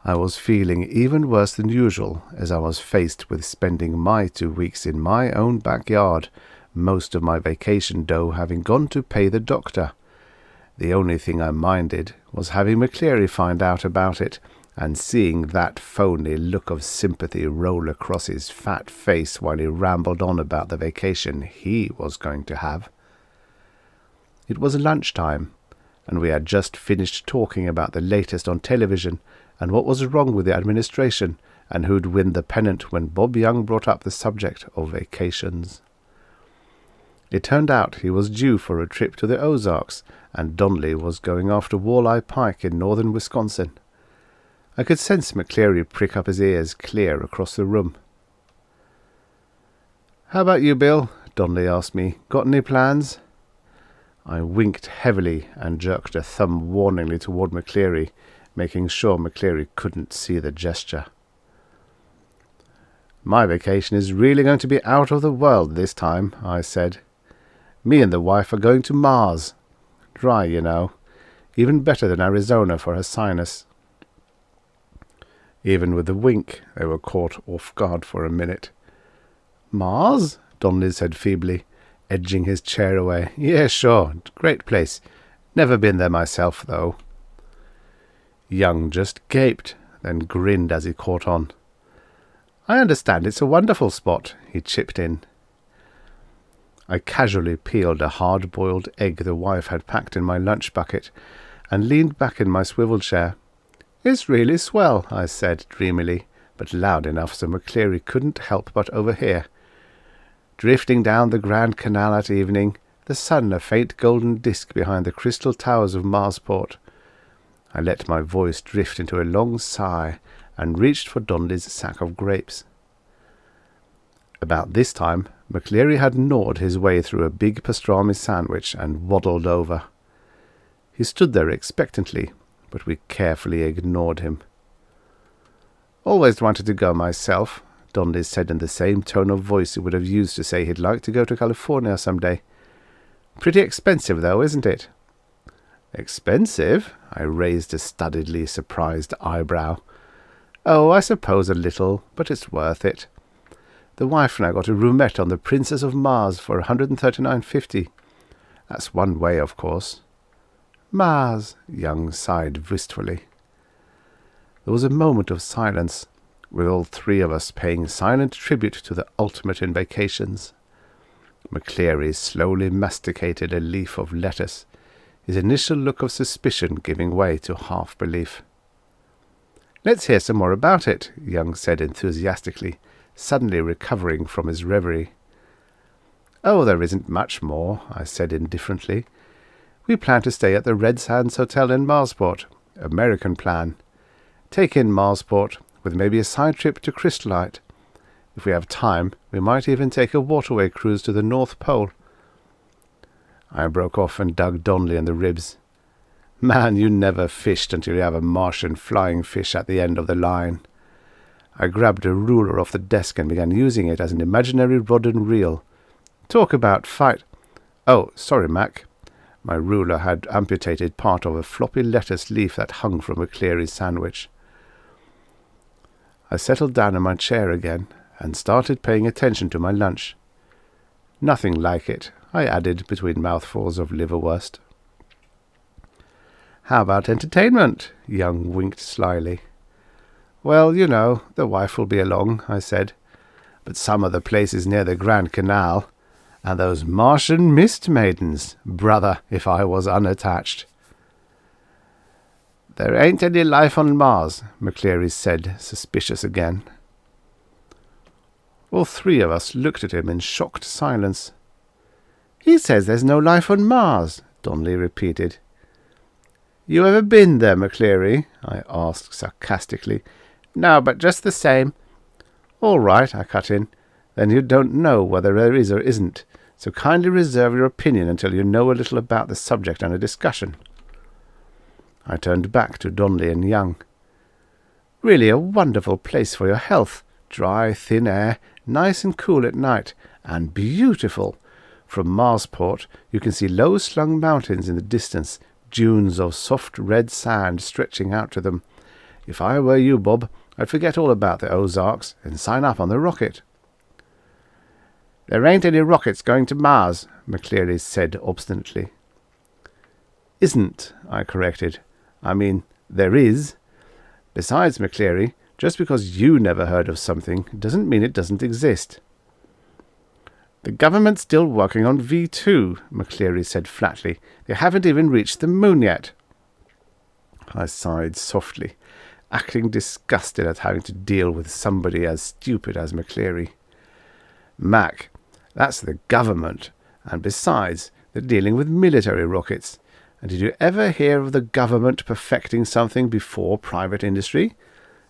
I was feeling even worse than usual as I was faced with spending my 2 weeks in my own backyard, most of my vacation dough having gone to pay the doctor. The only thing I minded was having McCleary find out about it and seeing that phony look of sympathy roll across his fat face while he rambled on about the vacation he was going to have. It was lunchtime, and we had just finished talking about the latest on television and what was wrong with the administration and who'd win the pennant when Bob Young brought up the subject of vacations. It turned out he was due for a trip to the Ozarks, and Donnelly was going after walleye pike in northern Wisconsin. I could sense McCleary prick up his ears clear across the room. "How about you, Bill?" Donnelly asked me. "Got any plans?" I winked heavily and jerked a thumb warningly toward McCleary, making sure McCleary couldn't see the gesture. "My vacation is really going to be out of the world this time," I said. "Me and the wife are going to Mars. Dry, you know. Even better than Arizona for her sinus." Even with the wink, they were caught off guard for a minute. "Mars?" Donnelly said feebly, edging his chair away. "Yeah, sure. Great place. Never been there myself, though." Young just gaped, then grinned as he caught on. "I understand it's a wonderful spot," he chipped in. I casually peeled a hard-boiled egg the wife had packed in my lunch bucket and leaned back in my swivel chair. "It's really swell," I said dreamily, but loud enough so McCleary couldn't help but overhear. Drifting down the Grand Canal at evening, the sun a faint golden disk behind the crystal towers of Marsport. I let my voice drift into a long sigh and reached for Donnelly's sack of grapes. About this time, McCleary had gnawed his way through a big pastrami sandwich and waddled over. He stood there expectantly, but we carefully ignored him. "Always wanted to go myself," Donnelly said in the same tone of voice he would have used to say he'd like to go to California someday. "Pretty expensive, though, isn't it?" Expensive? I raised a studiedly surprised eyebrow. Oh, I suppose a little, but it's worth it. The wife and I got a roomette on the Princess of Mars for $139.50. That's one way, of course. Mars, Young sighed wistfully. There was a moment of silence, with all three of us paying silent tribute to the ultimate in vacations. McCleary slowly masticated a leaf of lettuce, his initial look of suspicion giving way to half-belief. "Let's hear some more about it," Young said enthusiastically, suddenly recovering from his reverie. "Oh, there isn't much more," I said indifferently. "We plan to stay at the Red Sands Hotel in Marsport. American plan. Take in Marsport, with maybe a side trip to Crystallite. If we have time, we might even take a waterway cruise to the North Pole." I broke off and dug Donnelly in the ribs. "Man, you never fished until you have a Martian flying fish at the end of the line." I grabbed a ruler off the desk and began using it as an imaginary rod and reel. "Talk about fight—" "Oh, sorry, Mac." My ruler had amputated part of a floppy lettuce leaf that hung from McCleary's sandwich. I settled down in my chair again and started paying attention to my lunch. "Nothing like it," I added between mouthfuls of liverwurst. "How about entertainment?" Young winked slyly. "Well, you know, the wife will be along," I said. "But some of the places near the Grand Canal, and those Martian mist maidens, brother, if I was unattached." "There ain't any life on Mars," McCleary said, suspicious again. All three of us looked at him in shocked silence. "He says there's no life on Mars," Donnelly repeated. "You ever been there, McCleary?" I asked sarcastically. "No, but just the same." "All right," I cut in. "Then you don't know whether there is or isn't, so kindly reserve your opinion until you know a little about the subject under discussion." I turned back to Donnelly and Young. "Really a wonderful place for your health. Dry, thin air, nice and cool at night, and beautiful. From Marsport you can see low-slung mountains in the distance, dunes of soft red sand stretching out to them. If I were you, Bob, I'd forget all about the Ozarks and sign up on the rocket." "There ain't any rockets going to Mars," McCleary said obstinately. "Isn't," I corrected. "I mean, there is. Besides, McCleary, just because you never heard of something doesn't mean it doesn't exist." "The government's still working on V2, McCleary said flatly. "They haven't even reached the moon yet." I sighed softly, acting disgusted at having to deal with somebody as stupid as McCleary. "Mac, that's the government, and besides, they're dealing with military rockets. And did you ever hear of the government perfecting something before private industry?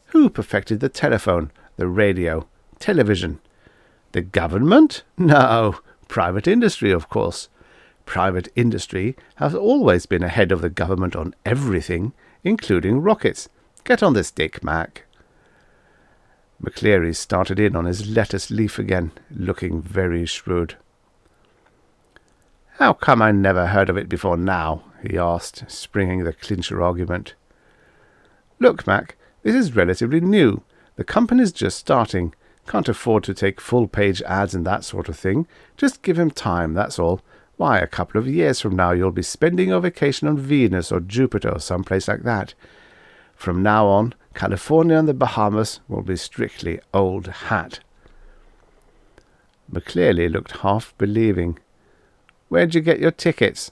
Who perfected the telephone, the radio, television? The government? No, private industry, of course. Private industry has always been ahead of the government on everything, including rockets. Get on this dick, Mac." McCleary started in on his lettuce leaf again, looking very shrewd. "How come I never heard of it before now?" he asked, springing the clincher argument. "Look, Mac, this is relatively new. The company's just starting. Can't afford to take full-page ads and that sort of thing. Just give him time, that's all. Why, a couple of years from now you'll be spending your vacation on Venus or Jupiter or someplace like that. From now on, California and the Bahamas will be strictly old hat." McCleary looked half believing. "Where'd you get your tickets?"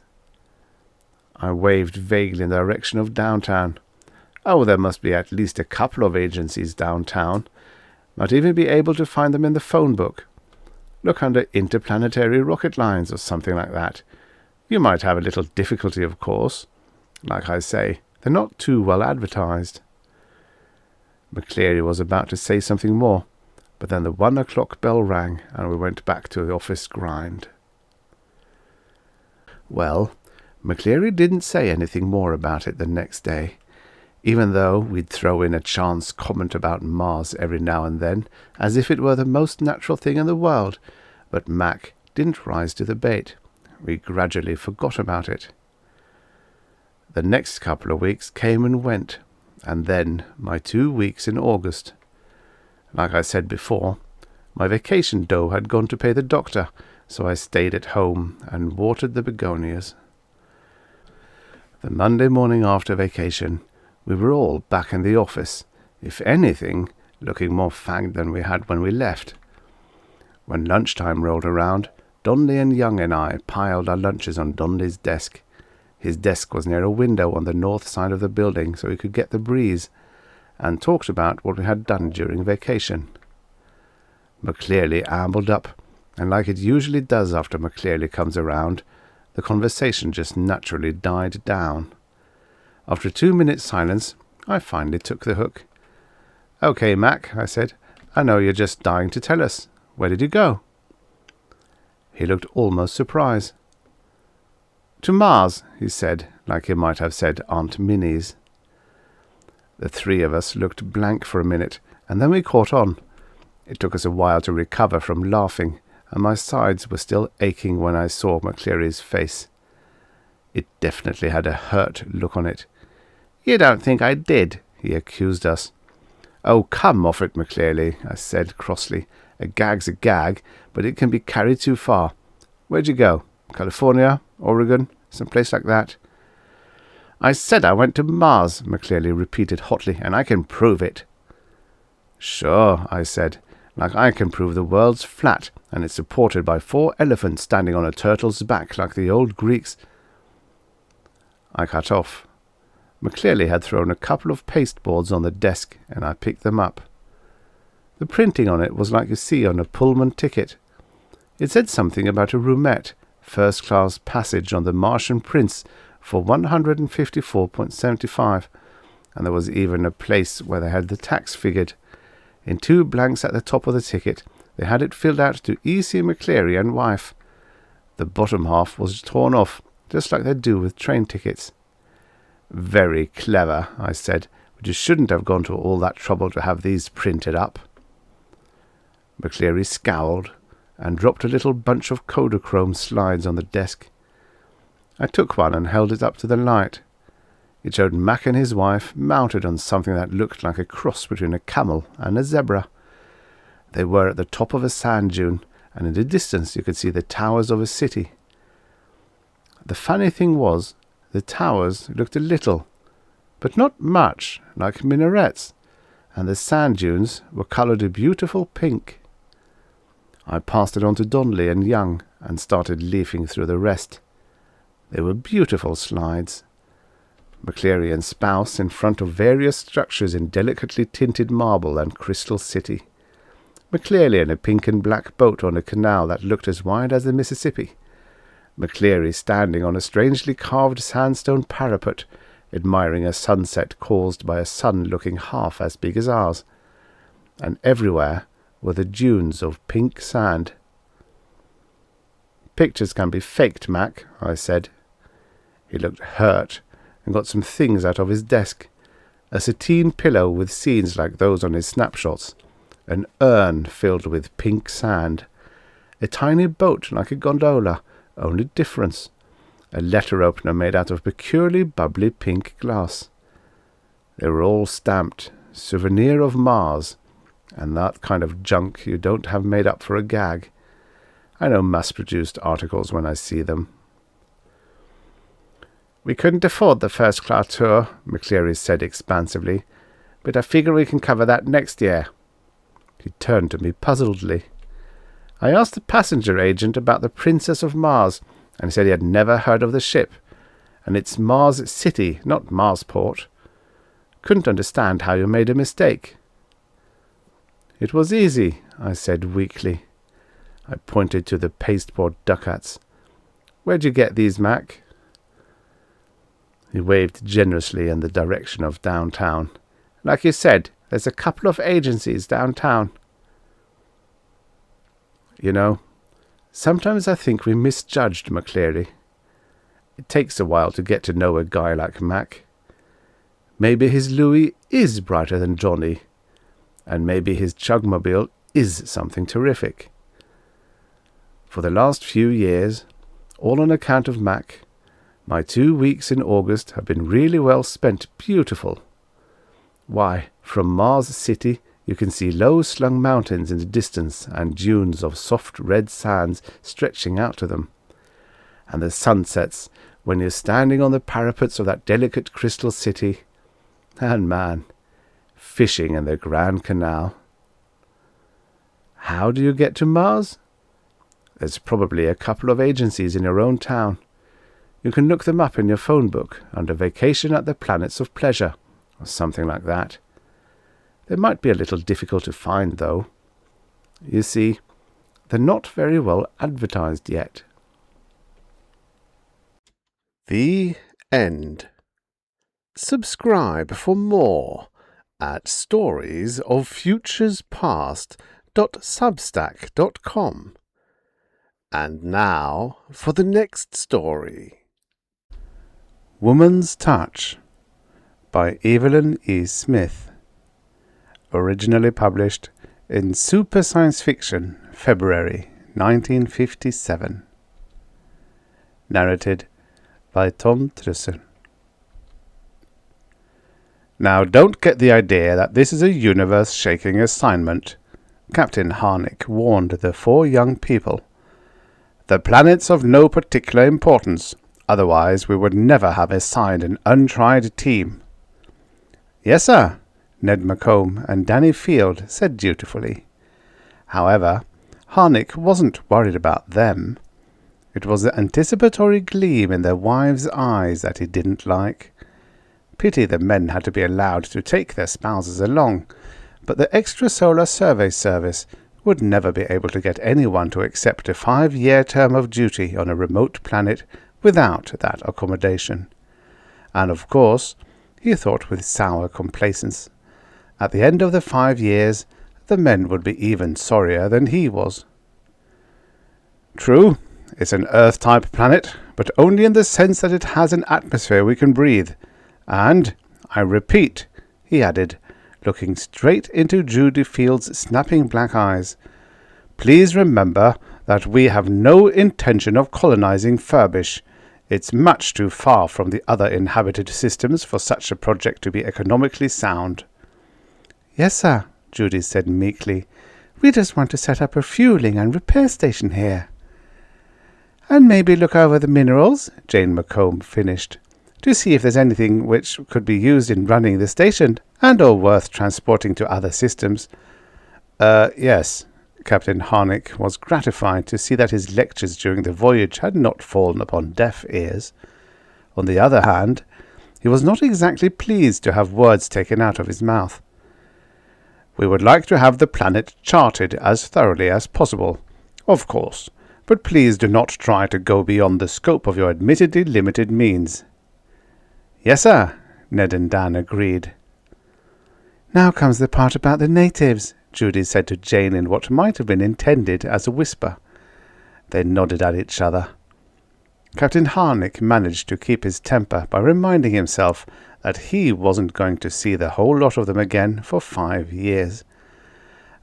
I waved vaguely in the direction of downtown. "Oh, there must be at least a couple of agencies downtown. Might even be able to find them in the phone book. Look under Interplanetary Rocket Lines or something like that. You might have a little difficulty, of course. Like I say, they're not too well advertised." McCleary was about to say something more, but then the 1 o'clock bell rang and we went back to the office grind. Well, McCleary didn't say anything more about it the next day, even though we'd throw in a chance comment about Mars every now and then, as if it were the most natural thing in the world, but Mac didn't rise to the bait. We gradually forgot about it. The next couple of weeks came and went, and then my 2 weeks in August. Like I said before, my vacation dough had gone to pay the doctor, so I stayed at home and watered the begonias. The Monday morning after vacation, we were all back in the office, if anything, looking more fagged than we had when we left. When lunchtime rolled around, Donnelly and Young and I piled our lunches on Donnelly's desk. His desk was near a window on the north side of the building, so he could get the breeze, and talked about what we had done during vacation. McClearly ambled up, and like it usually does after McClearly comes around, the conversation just naturally died down. After a 2-minute silence, I finally took the hook. "Okay, Mac," I said, "I know you're just dying to tell us. Where did you go?" He looked almost surprised. "To Mars," he said, like he might have said Aunt Minnie's. The three of us looked blank for a minute, and then we caught on. It took us a while to recover from laughing, and my sides were still aching when I saw McCleary's face. It definitely had a hurt look on it. "You don't think I did?" he accused us. "Oh, come off it, McClearly," I said crossly. "A gag's a gag, but it can be carried too far. Where'd you go? California? Oregon? Some place like that?" "I said I went to Mars," McClearly repeated hotly, "and I can prove it." "Sure," I said, "like I can prove the world's flat, and it's supported by 4 elephants standing on a turtle's back like the old Greeks." I cut off. McClearly had thrown a couple of pasteboards on the desk, and I picked them up. The printing on it was like you see on a Pullman ticket. It said something about a roomette, first-class passage on the Martian Prince for $154.75, and there was even a place where they had the tax figured. In 2 blanks at the top of the ticket, they had it filled out to E.C. McCleary and wife. The bottom half was torn off, just like they do with train tickets. "Very clever," I said, "but you shouldn't have gone to all that trouble to have these printed up." McCleary scowled and dropped a little bunch of Kodachrome slides on the desk. I took one and held it up to the light. It showed Mac and his wife mounted on something that looked like a cross between a camel and a zebra. They were at the top of a sand dune, and in the distance you could see the towers of a city. The funny thing was, the towers looked a little, but not much, like minarets, and the sand dunes were coloured a beautiful pink. I passed it on to Donnelly and Young and started leafing through the rest. They were beautiful slides. McCleary and spouse in front of various structures in delicately tinted marble and crystal city. McCleary in a pink and black boat on a canal that looked as wide as the Mississippi. McCleary standing on a strangely carved sandstone parapet, admiring a sunset caused by a sun looking half as big as ours. And everywhere were the dunes of pink sand. "Pictures can be faked, Mac," I said. He looked hurt and got some things out of his desk. A sateen pillow with scenes like those on his snapshots. An urn filled with pink sand. A tiny boat like a gondola, only difference. A letter opener made out of peculiarly bubbly pink glass. They were all stamped, "Souvenir of Mars," and that kind of junk you don't have made up for a gag. I know mass-produced articles when I see them. "We couldn't afford the first-class tour," McCleary said expansively, "but I figure we can cover that next year." He turned to me puzzledly. I asked the passenger agent about the Princess of Mars, and he said he had never heard of the ship, and it's Mars City, not Marsport. Couldn't understand how you made a mistake. "It was easy," I said weakly. I pointed to the pasteboard ducats. "Where'd you get these, Mac?" He waved generously in the direction of downtown. "Like you said, there's a couple of agencies downtown." You know, sometimes I think we misjudged McCleary. It takes a while to get to know a guy like Mac. Maybe his Louis is brighter than Johnny, and maybe his Chugmobile is something terrific. For the last few years, all on account of Mac, My 2 weeks in August have been really well spent. Beautiful. Why, from Mars City you can see low-slung mountains in the distance and dunes of soft red sands stretching out to them. And the sunsets, when you're standing on the parapets of that delicate crystal city. And man, fishing in the Grand Canal. How do you get to Mars? There's probably a couple of agencies in your own town. You can look them up in your phone book under Vacation at the Planets of Pleasure, or something like that. They might be a little difficult to find, though. You see, they're not very well advertised yet. The end. Subscribe for more at storiesoffuturespast.substack.com. And now for the next story. Woman's Touch by Evelyn E. Smith. Originally published in Super Science Fiction, February 1957. Narrated by Tom Trussel. Now don't get the idea that this is a universe-shaking assignment, Captain Harnick warned the 4 young people. The planet's of no particular importance, otherwise we would never have assigned an untried team. Yes, sir, Ned McComb and Danny Field said dutifully. However, Harnick wasn't worried about them. It was the anticipatory gleam in their wives' eyes that he didn't like. Pity the men had to be allowed to take their spouses along, but the Extrasolar Survey Service would never be able to get anyone to accept a 5-year term of duty on a remote planet without that accommodation. And of course, he thought with sour complacence, at the end of the 5 years, the men would be even sorrier than he was. True, it's an Earth-type planet, but only in the sense that it has an atmosphere we can breathe. And, I repeat, he added, looking straight into Judy Field's snapping black eyes, please remember that we have no intention of colonizing Furbish. It's much too far from the other inhabited systems for such a project to be economically sound. Yes, sir, Judy said meekly. We just want to set up a fueling and repair station here. And maybe look over the minerals, Jane McComb finished, to see if there's anything which could be used in running the station and or worth transporting to other systems. Yes. Captain Harnick was gratified to see that his lectures during the voyage had not fallen upon deaf ears. On the other hand, he was not exactly pleased to have words taken out of his mouth. We would like to have the planet charted as thoroughly as possible, of course, but please do not try to go beyond the scope of your admittedly limited means. Yes, sir, Ned and Dan agreed. Now comes the part about the natives, Judy said to Jane in what might have been intended as a whisper. They nodded at each other. Captain Harnick managed to keep his temper by reminding himself that he wasn't going to see the whole lot of them again for 5 years.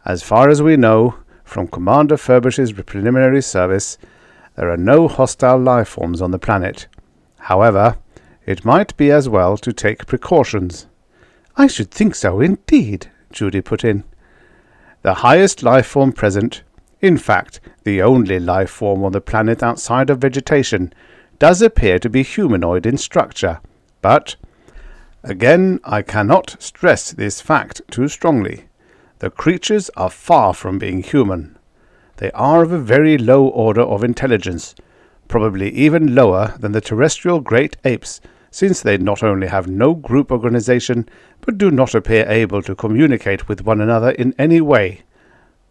As far as we know, from Commander Furbish's preliminary service, there are no hostile life forms on the planet. However, it might be as well to take precautions. I should think so indeed, Judy put in. The highest life form present, in fact, the only life form on the planet outside of vegetation, does appear to be humanoid in structure, but, again, I cannot stress this fact too strongly. The creatures are far from being human. They are of a very low order of intelligence, probably even lower than the terrestrial great apes, since they not only have no group organization, but do not appear able to communicate with one another in any way.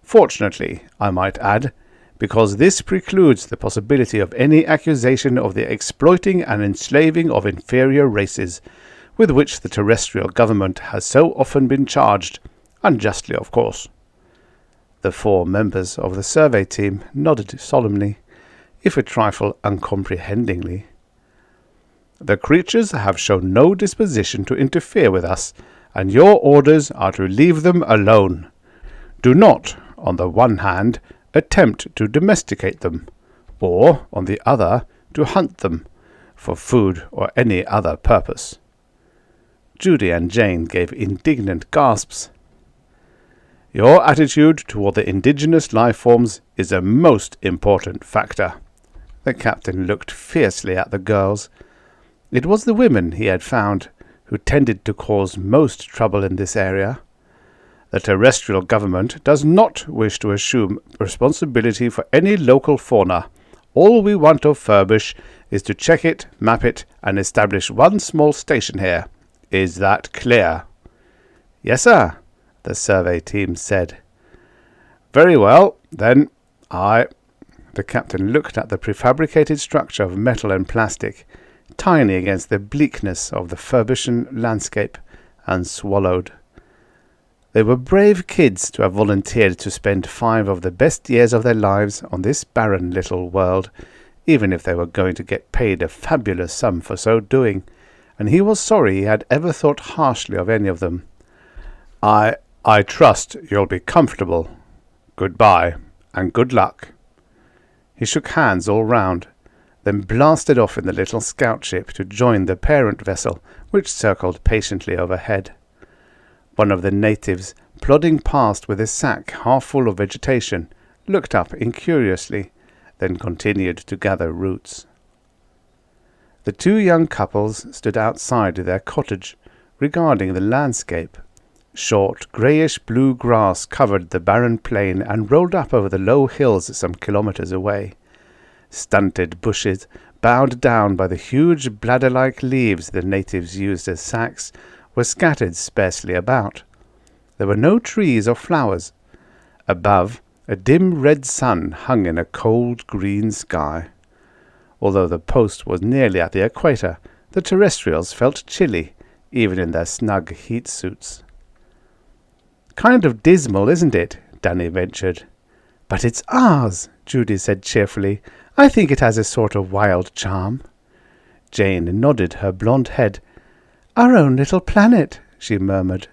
Fortunately, I might add, because this precludes the possibility of any accusation of the exploiting and enslaving of inferior races, with which the terrestrial government has so often been charged, unjustly of course. The 4 members of the survey team nodded solemnly, if a trifle uncomprehendingly. The creatures have shown no disposition to interfere with us, and your orders are to leave them alone. Do not, on the one hand, attempt to domesticate them, or, on the other, to hunt them, for food or any other purpose. Judy and Jane gave indignant gasps. Your attitude toward the indigenous life forms is a most important factor. The captain looked fiercely at the girls. It was the women, he had found, who tended to cause most trouble in this area. The terrestrial government does not wish to assume responsibility for any local fauna. All we want of Furbish is to check it, map it, and establish one small station here. Is that clear? Yes, sir, the survey team said. Very well, then The captain looked at the prefabricated structure of metal and plastic, tiny against the bleakness of the Furbishan landscape, and swallowed. They were brave kids to have volunteered to spend 5 of the best years of their lives on this barren little world, even if they were going to get paid a fabulous sum for so doing, and he was sorry he had ever thought harshly of any of them. I trust you'll be comfortable. Goodbye, and good luck. He shook hands all round, then blasted off in the little scout ship to join the parent vessel, which circled patiently overhead. One of the natives, plodding past with his sack half full of vegetation, looked up incuriously, then continued to gather roots. The 2 young couples stood outside their cottage, regarding the landscape. Short, greyish-blue grass covered the barren plain and rolled up over the low hills some kilometres away. Stunted bushes, bowed down by the huge bladder-like leaves the natives used as sacks, were scattered sparsely about. There were no trees or flowers. Above, a dim red sun hung in a cold green sky. Although the post was nearly at the equator, the terrestrials felt chilly, even in their snug heat suits. Kind of dismal, isn't it? Danny ventured. But it's ours, Judy said cheerfully. I think it has a sort of wild charm. Jane nodded her blonde head. Our own little planet, she murmured.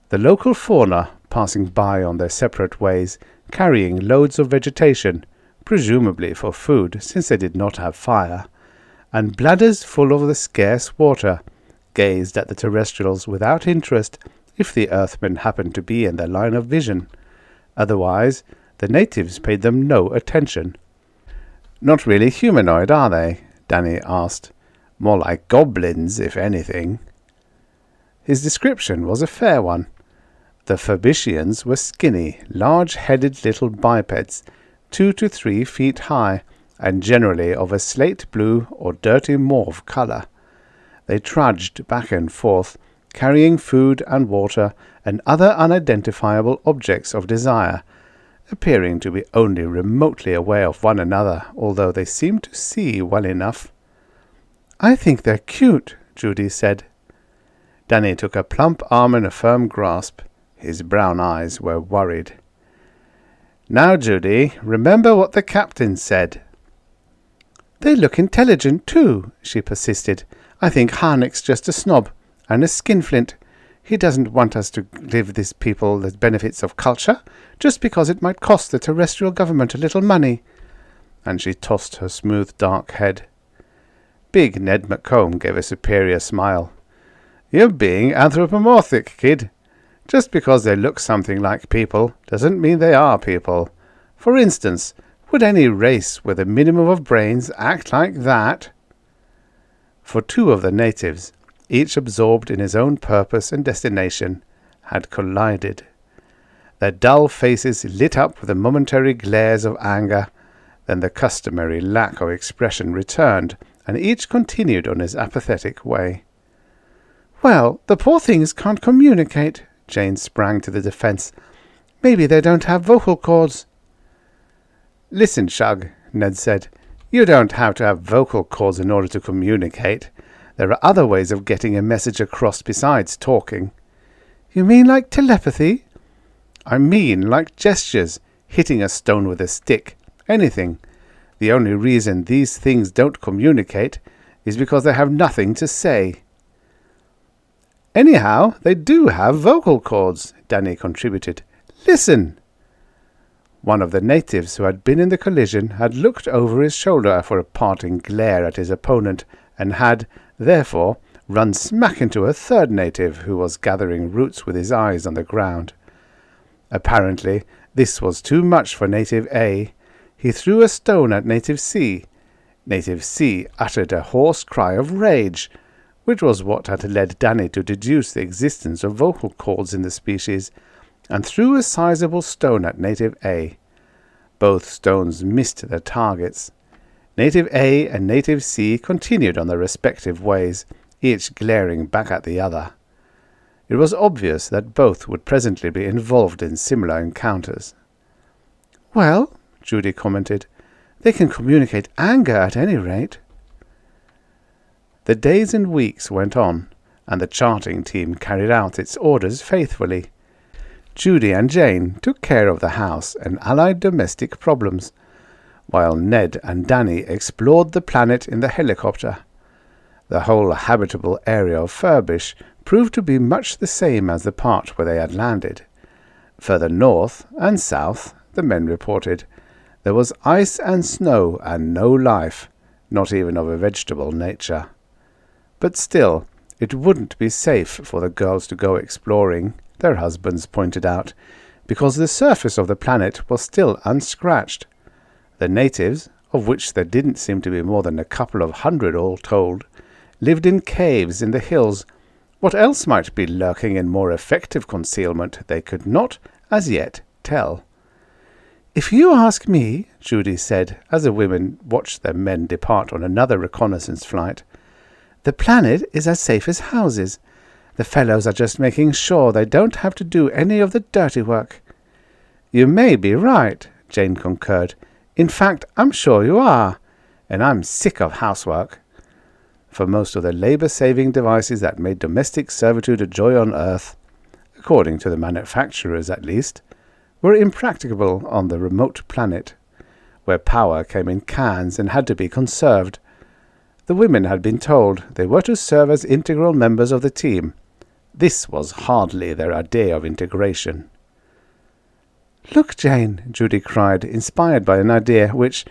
The local fauna, passing by on their separate ways, carrying loads of vegetation, presumably for food, since they did not have fire, and bladders full of the scarce water, gazed at the terrestrials without interest if the Earthmen happened to be in their line of vision. Otherwise, the natives paid them no attention. Not really humanoid, are they? Danny asked. More like goblins, if anything. His description was a fair one. The Furbishians were skinny, large-headed little bipeds, 2 to 3 feet high, and generally of a slate blue or dirty mauve colour. They trudged back and forth, carrying food and water and other unidentifiable objects of desire, appearing to be only remotely aware of one another, although they seemed to see well enough. I think they're cute, Judy said. Danny took a plump arm in a firm grasp. His brown eyes were worried. Now, Judy, remember what the captain said. They look intelligent, too, she persisted. I think Harnick's just a snob, and a skinflint. He doesn't want us to give these people the benefits of culture, just because it might cost the terrestrial government a little money. And she tossed her smooth dark head. Big Ned McComb gave a superior smile. You're being anthropomorphic, kid. Just because they look something like people doesn't mean they are people. For instance, would any race with a minimum of brains act like that? For 2 of the natives, each absorbed in his own purpose and destination, had collided. Their dull faces lit up with the momentary glares of anger, then the customary lack of expression returned, and each continued on his apathetic way. Well, the poor things can't communicate. Jane sprang to the defence. Maybe they don't have vocal cords. Listen, Shug, Ned said. You don't have to have vocal cords in order to communicate. There are other ways of getting a message across besides talking. You mean like telepathy? I mean like gestures, hitting a stone with a stick, anything. The only reason these things don't communicate is because they have nothing to say. Anyhow, they do have vocal cords, Danny contributed. Listen. One of the natives who had been in the collision had looked over his shoulder for a parting glare at his opponent, and had, therefore, run smack into a third native who was gathering roots with his eyes on the ground. Apparently, this was too much for Native A. He threw a stone at Native C. Native C uttered a hoarse cry of rage, which was what had led Danny to deduce the existence of vocal cords in the species, and threw a sizable stone at Native A. Both stones missed their targets. Native A and Native C continued on their respective ways, each glaring back at the other. It was obvious that both would presently be involved in similar encounters. "Well," Judy commented, "they can communicate anger at any rate." The days and weeks went on, and the charting team carried out its orders faithfully. Judy and Jane took care of the house and allied domestic problems, while Ned and Danny explored the planet in the helicopter. The whole habitable area of Furbish proved to be much the same as the part where they had landed. Further north and south, the men reported, there was ice and snow and no life, not even of a vegetable nature. But still, it wouldn't be safe for the girls to go exploring, their husbands pointed out, because the surface of the planet was still unscratched. The natives, of which there didn't seem to be more than a couple of hundred all told, lived in caves in the hills. What else might be lurking in more effective concealment they could not, as yet, tell. "If you ask me," Judy said, as the women watched their men depart on another reconnaissance flight, "the planet is as safe as houses. The fellows are just making sure they don't have to do any of the dirty work." "You may be right," Jane concurred. "In fact, I'm sure you are, and I'm sick of housework." For most of the labour-saving devices that made domestic servitude a joy on Earth, according to the manufacturers at least, were impracticable on the remote planet, where power came in cans and had to be conserved. The women had been told they were to serve as integral members of the team. This was hardly their idea of integration. "Look, Jane," Judy cried, inspired by an idea which,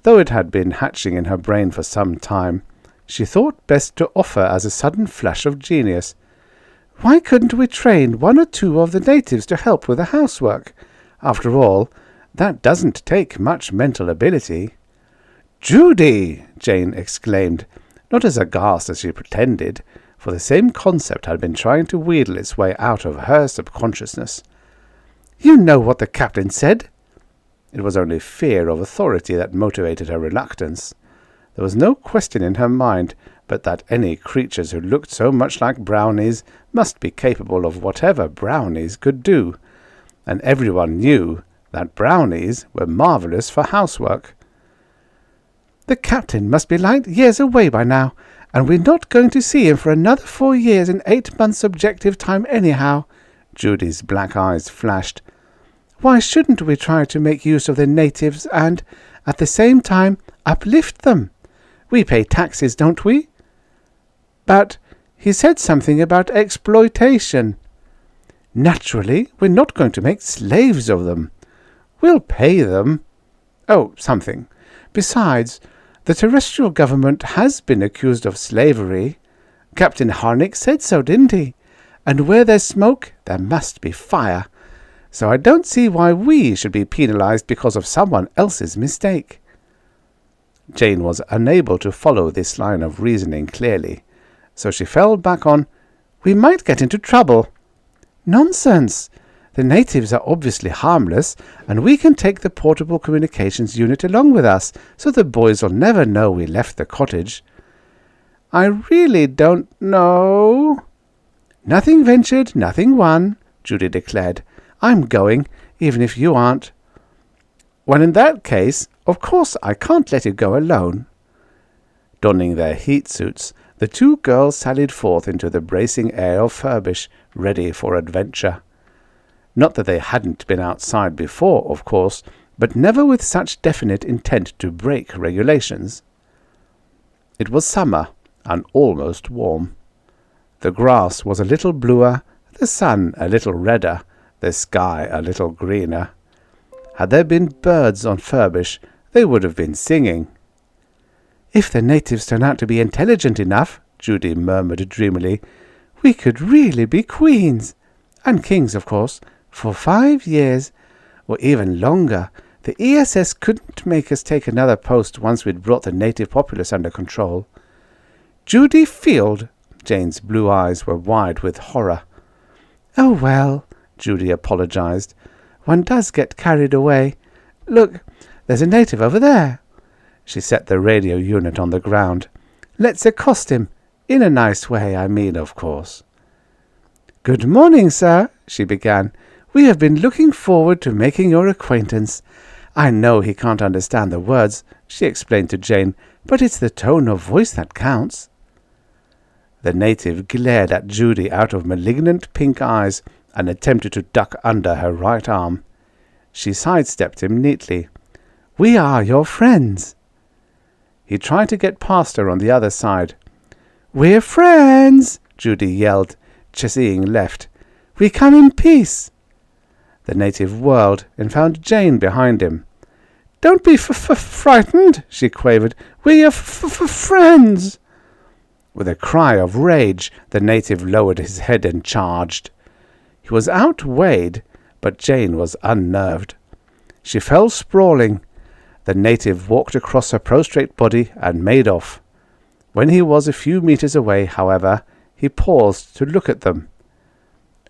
though it had been hatching in her brain for some time, she thought best to offer as a sudden flash of genius. "Why couldn't we train one or two of the natives to help with the housework? After all, that doesn't take much mental ability." "Judy!" Jane exclaimed, not as aghast as she pretended, for the same concept had been trying to wheedle its way out of her subconsciousness. "You know what the captain said." It was only fear of authority that motivated her reluctance. There was no question in her mind but that any creatures who looked so much like brownies must be capable of whatever brownies could do, and everyone knew that brownies were marvellous for housework. "The captain must be light years away by now, and we're not going to see him for another 4 years and 8 months objective time anyhow." Judy's black eyes flashed. "Why shouldn't we try to make use of the natives and, at the same time, uplift them? We pay taxes, don't we?" "But he said something about exploitation." "Naturally, we're not going to make slaves of them. We'll pay them. Oh, something. Besides, the terrestrial government has been accused of slavery. Captain Harnick said so, didn't he? And where there's smoke, there must be fire. So I don't see why we should be penalized because of someone else's mistake." Jane was unable to follow this line of reasoning clearly, so she fell back on, "We might get into trouble." "Nonsense! The natives are obviously harmless, and we can take the portable communications unit along with us, so the boys will never know we left the cottage." "I really don't know." "Nothing ventured, nothing won," Judy declared. "I'm going, even if you aren't." "Well, in that case, of course I can't let you go alone." Donning their heat suits, the two girls sallied forth into the bracing air of Furbish, ready for adventure. Not that they hadn't been outside before, of course, but never with such definite intent to break regulations. It was summer, and almost warm. The grass was a little bluer, the sun a little redder, the sky a little greener. Had there been birds on Furbish, they would have been singing. "If the natives turn out to be intelligent enough," Judy murmured dreamily, "we could really be queens. And kings, of course, for 5 years, or even longer. The ESS couldn't make us take another post once we'd brought the native populace under control." "Judy Field!" Jane's blue eyes were wide with horror. "Oh, well," Judy apologized. "One does get carried away. Look, there's a native over there." She set the radio unit on the ground. "Let's accost him. In a nice way, I mean, of course." "Good morning, sir," she began. "We have been looking forward to making your acquaintance. I know he can't understand the words," she explained to Jane, "but it's the tone of voice that counts." The native glared at Judy out of malignant pink eyes and attempted to duck under her right arm. She sidestepped him neatly. "We are your friends." He tried to get past her on the other side. "We're friends," Judy yelled, chasing left. "We come in peace." The native whirled and found Jane behind him. "Don't be frightened," she quavered. "We're friends." With a cry of rage, the native lowered his head and charged. He was outweighed, but Jane was unnerved. She fell sprawling. The native walked across her prostrate body and made off. When he was a few meters away, however, he paused to look at them.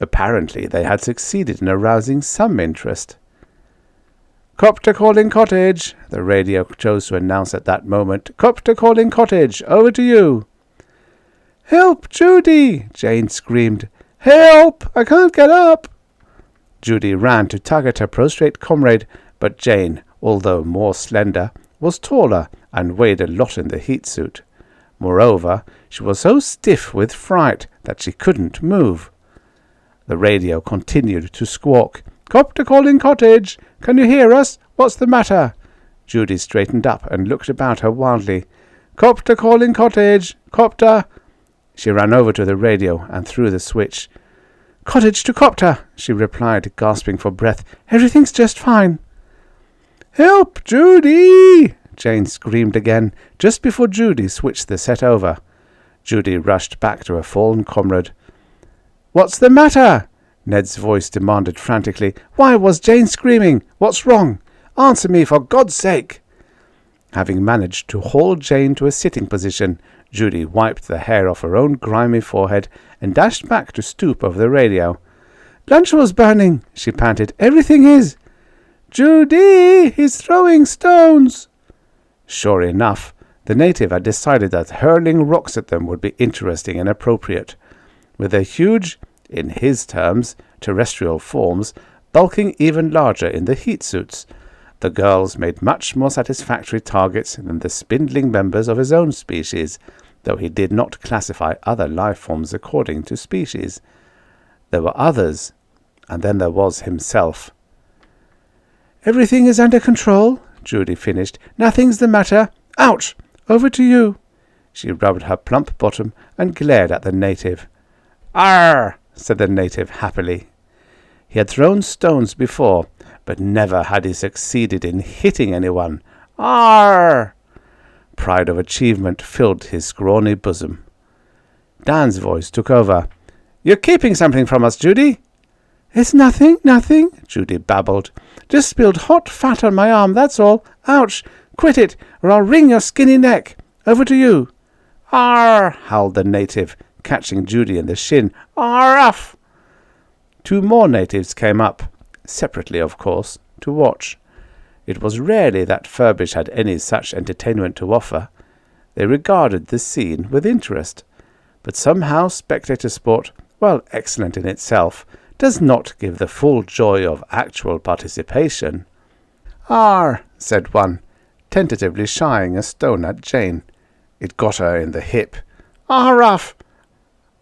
Apparently they had succeeded in arousing some interest. "Copter calling cottage," the radio chose to announce at that moment. "Copter calling cottage, over to you." "Help, Judy!" Jane screamed. "Help! I can't get up!" Judy ran to tug at her prostrate comrade, but Jane, although more slender, was taller and weighed a lot in the heat suit. Moreover, she was so stiff with fright that she couldn't move. The radio continued to squawk. "Copter calling cottage! Can you hear us? What's the matter?" Judy straightened up and looked about her wildly. "Copter calling cottage! Copter!" She ran over to the radio and threw the switch. "Cottage to copter," she replied, gasping for breath. "Everything's just fine." "Help, Judy!" Jane screamed again, just before Judy switched the set over. Judy rushed back to her fallen comrade. "What's the matter?" Ned's voice demanded frantically. "Why was Jane screaming? What's wrong? Answer me, for God's sake!" Having managed to haul Jane to a sitting position, Judy wiped the hair off her own grimy forehead and dashed back to stoop over the radio. "Lunch was burning," she panted. "Everything is." "Judy, he's throwing stones." Sure enough, the native had decided that hurling rocks at them would be interesting and appropriate. With their huge, in his terms, terrestrial forms, bulking even larger in the heat suits, the girls made much more satisfactory targets than the spindling members of his own species, though he did not classify other life forms according to species. There were others, and then there was himself. "Everything is under control," Judy finished. "Nothing's the matter. Ouch! Over to you." She rubbed her plump bottom and glared at the native. "Arr!" said the native happily. He had thrown stones before, but never had he succeeded in hitting anyone. "Arr!" Pride of achievement filled his scrawny bosom. Dan's voice took over. "You're keeping something from us, Judy." "It's nothing, Judy babbled. "Just spilled hot fat on my arm, that's all. Ouch! Quit it, or I'll wring your skinny neck. Over to you." "Arr!" howled the native, catching Judy in the shin. "Arr-uff!" 2 more natives came up, separately of course, to watch. It was rarely that Furbish had any such entertainment to offer. They regarded the scene with interest, but somehow spectator sport, while excellent in itself, does not give the full joy of actual participation. "Arr!" said one, tentatively shying a stone at Jane. It got her in the hip. "Arr-uff!"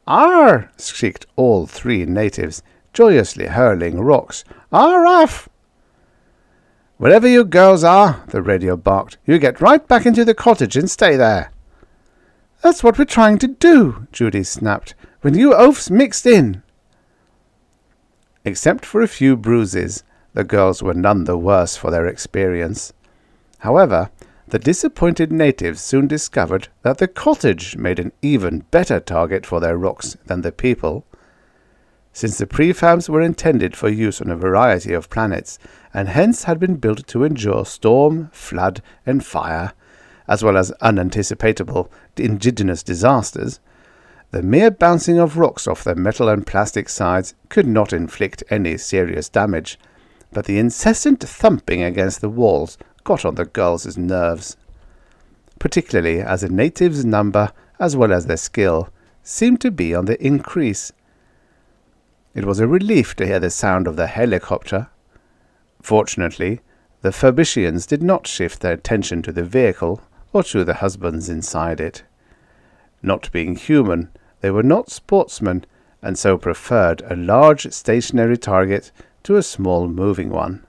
"Arr!" shrieked all 3 natives, joyously hurling rocks. "Arr-uff!" "Wherever you girls are," the radio barked, "you get right back into the cottage and stay there." "That's what we're trying to do," Judy snapped, "when you oafs mixed in." Except for a few bruises, The girls were none the worse for their experience. However, the disappointed natives soon discovered that the cottage made an even better target for their rocks than the people. Since the prefabs were intended for use on a variety of planets, and hence had been built to endure storm, flood, and fire, as well as unanticipatable indigenous disasters, the mere bouncing of rocks off their metal and plastic sides could not inflict any serious damage, but the incessant thumping against the walls got on the girls' nerves, particularly as the natives' number, as well as their skill, seemed to be on the increase. It was a relief to hear the sound of the helicopter. Fortunately, the Furbishians did not shift their attention to the vehicle or to the husbands inside it. Not being human, they were not sportsmen, and so preferred a large stationary target to a small moving one.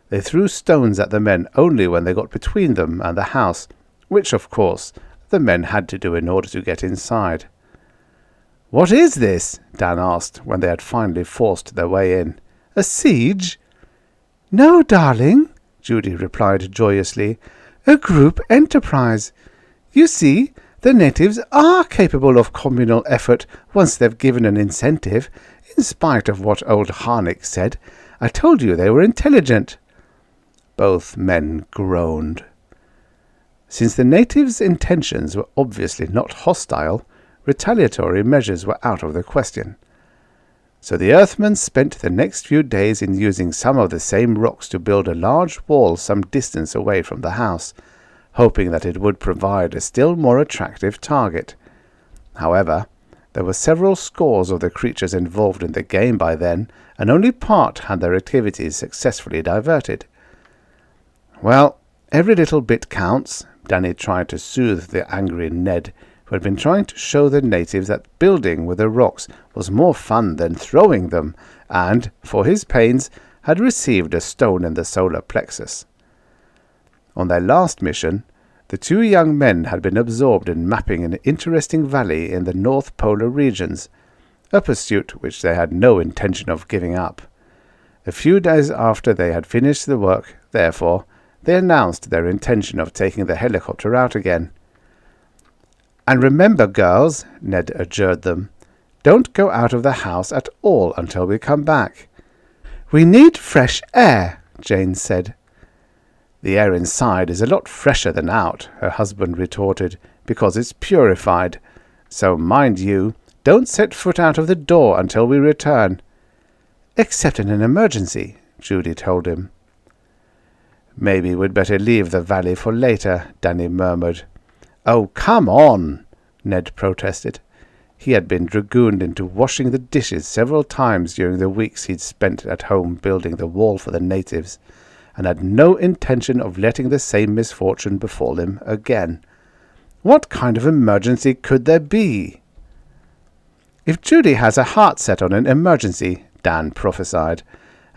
They threw stones at the men only when they got between them and the house, which, of course, the men had to do in order to get inside. "What is this?" Dan asked when they had finally forced their way in. "A siege?" "No, darling," Judy replied joyously. "A group enterprise. You see, the natives are capable of communal effort once they've given an incentive, in spite of what old Harnick said. I told you they were intelligent." Both men groaned. Since the natives' intentions were obviously not hostile, retaliatory measures were out of the question. So the Earthmen spent the next few days in using some of the same rocks to build a large wall some distance away from the house, hoping that it would provide a still more attractive target. However, there were several scores of the creatures involved in the game by then, and only part had their activities successfully diverted. "Well, every little bit counts," Danny tried to soothe the angry Ned, who had been trying to show the natives that building with the rocks was more fun than throwing them, and, for his pains, had received a stone in the solar plexus. On their last mission, the two young men had been absorbed in mapping an interesting valley in the North Polar regions, a pursuit which they had no intention of giving up. A few days after they had finished the work, therefore, they announced their intention of taking the helicopter out again. "And remember, girls," Ned adjured them, "don't go out of the house at all until we come back." "We need fresh air," Jane said. "The air inside is a lot fresher than out," her husband retorted, "because it's purified. So mind you, don't set foot out of the door until we return." "Except in an emergency," Judy told him. "Maybe we'd better leave the valley for later," Danny murmured. "Oh, come on," Ned protested. He had been dragooned into washing the dishes several times during the weeks he'd spent at home building the wall for the natives, and had no intention of letting the same misfortune befall him again. What kind of emergency could there be? "If Judy has a heart set on an emergency," Dan prophesied,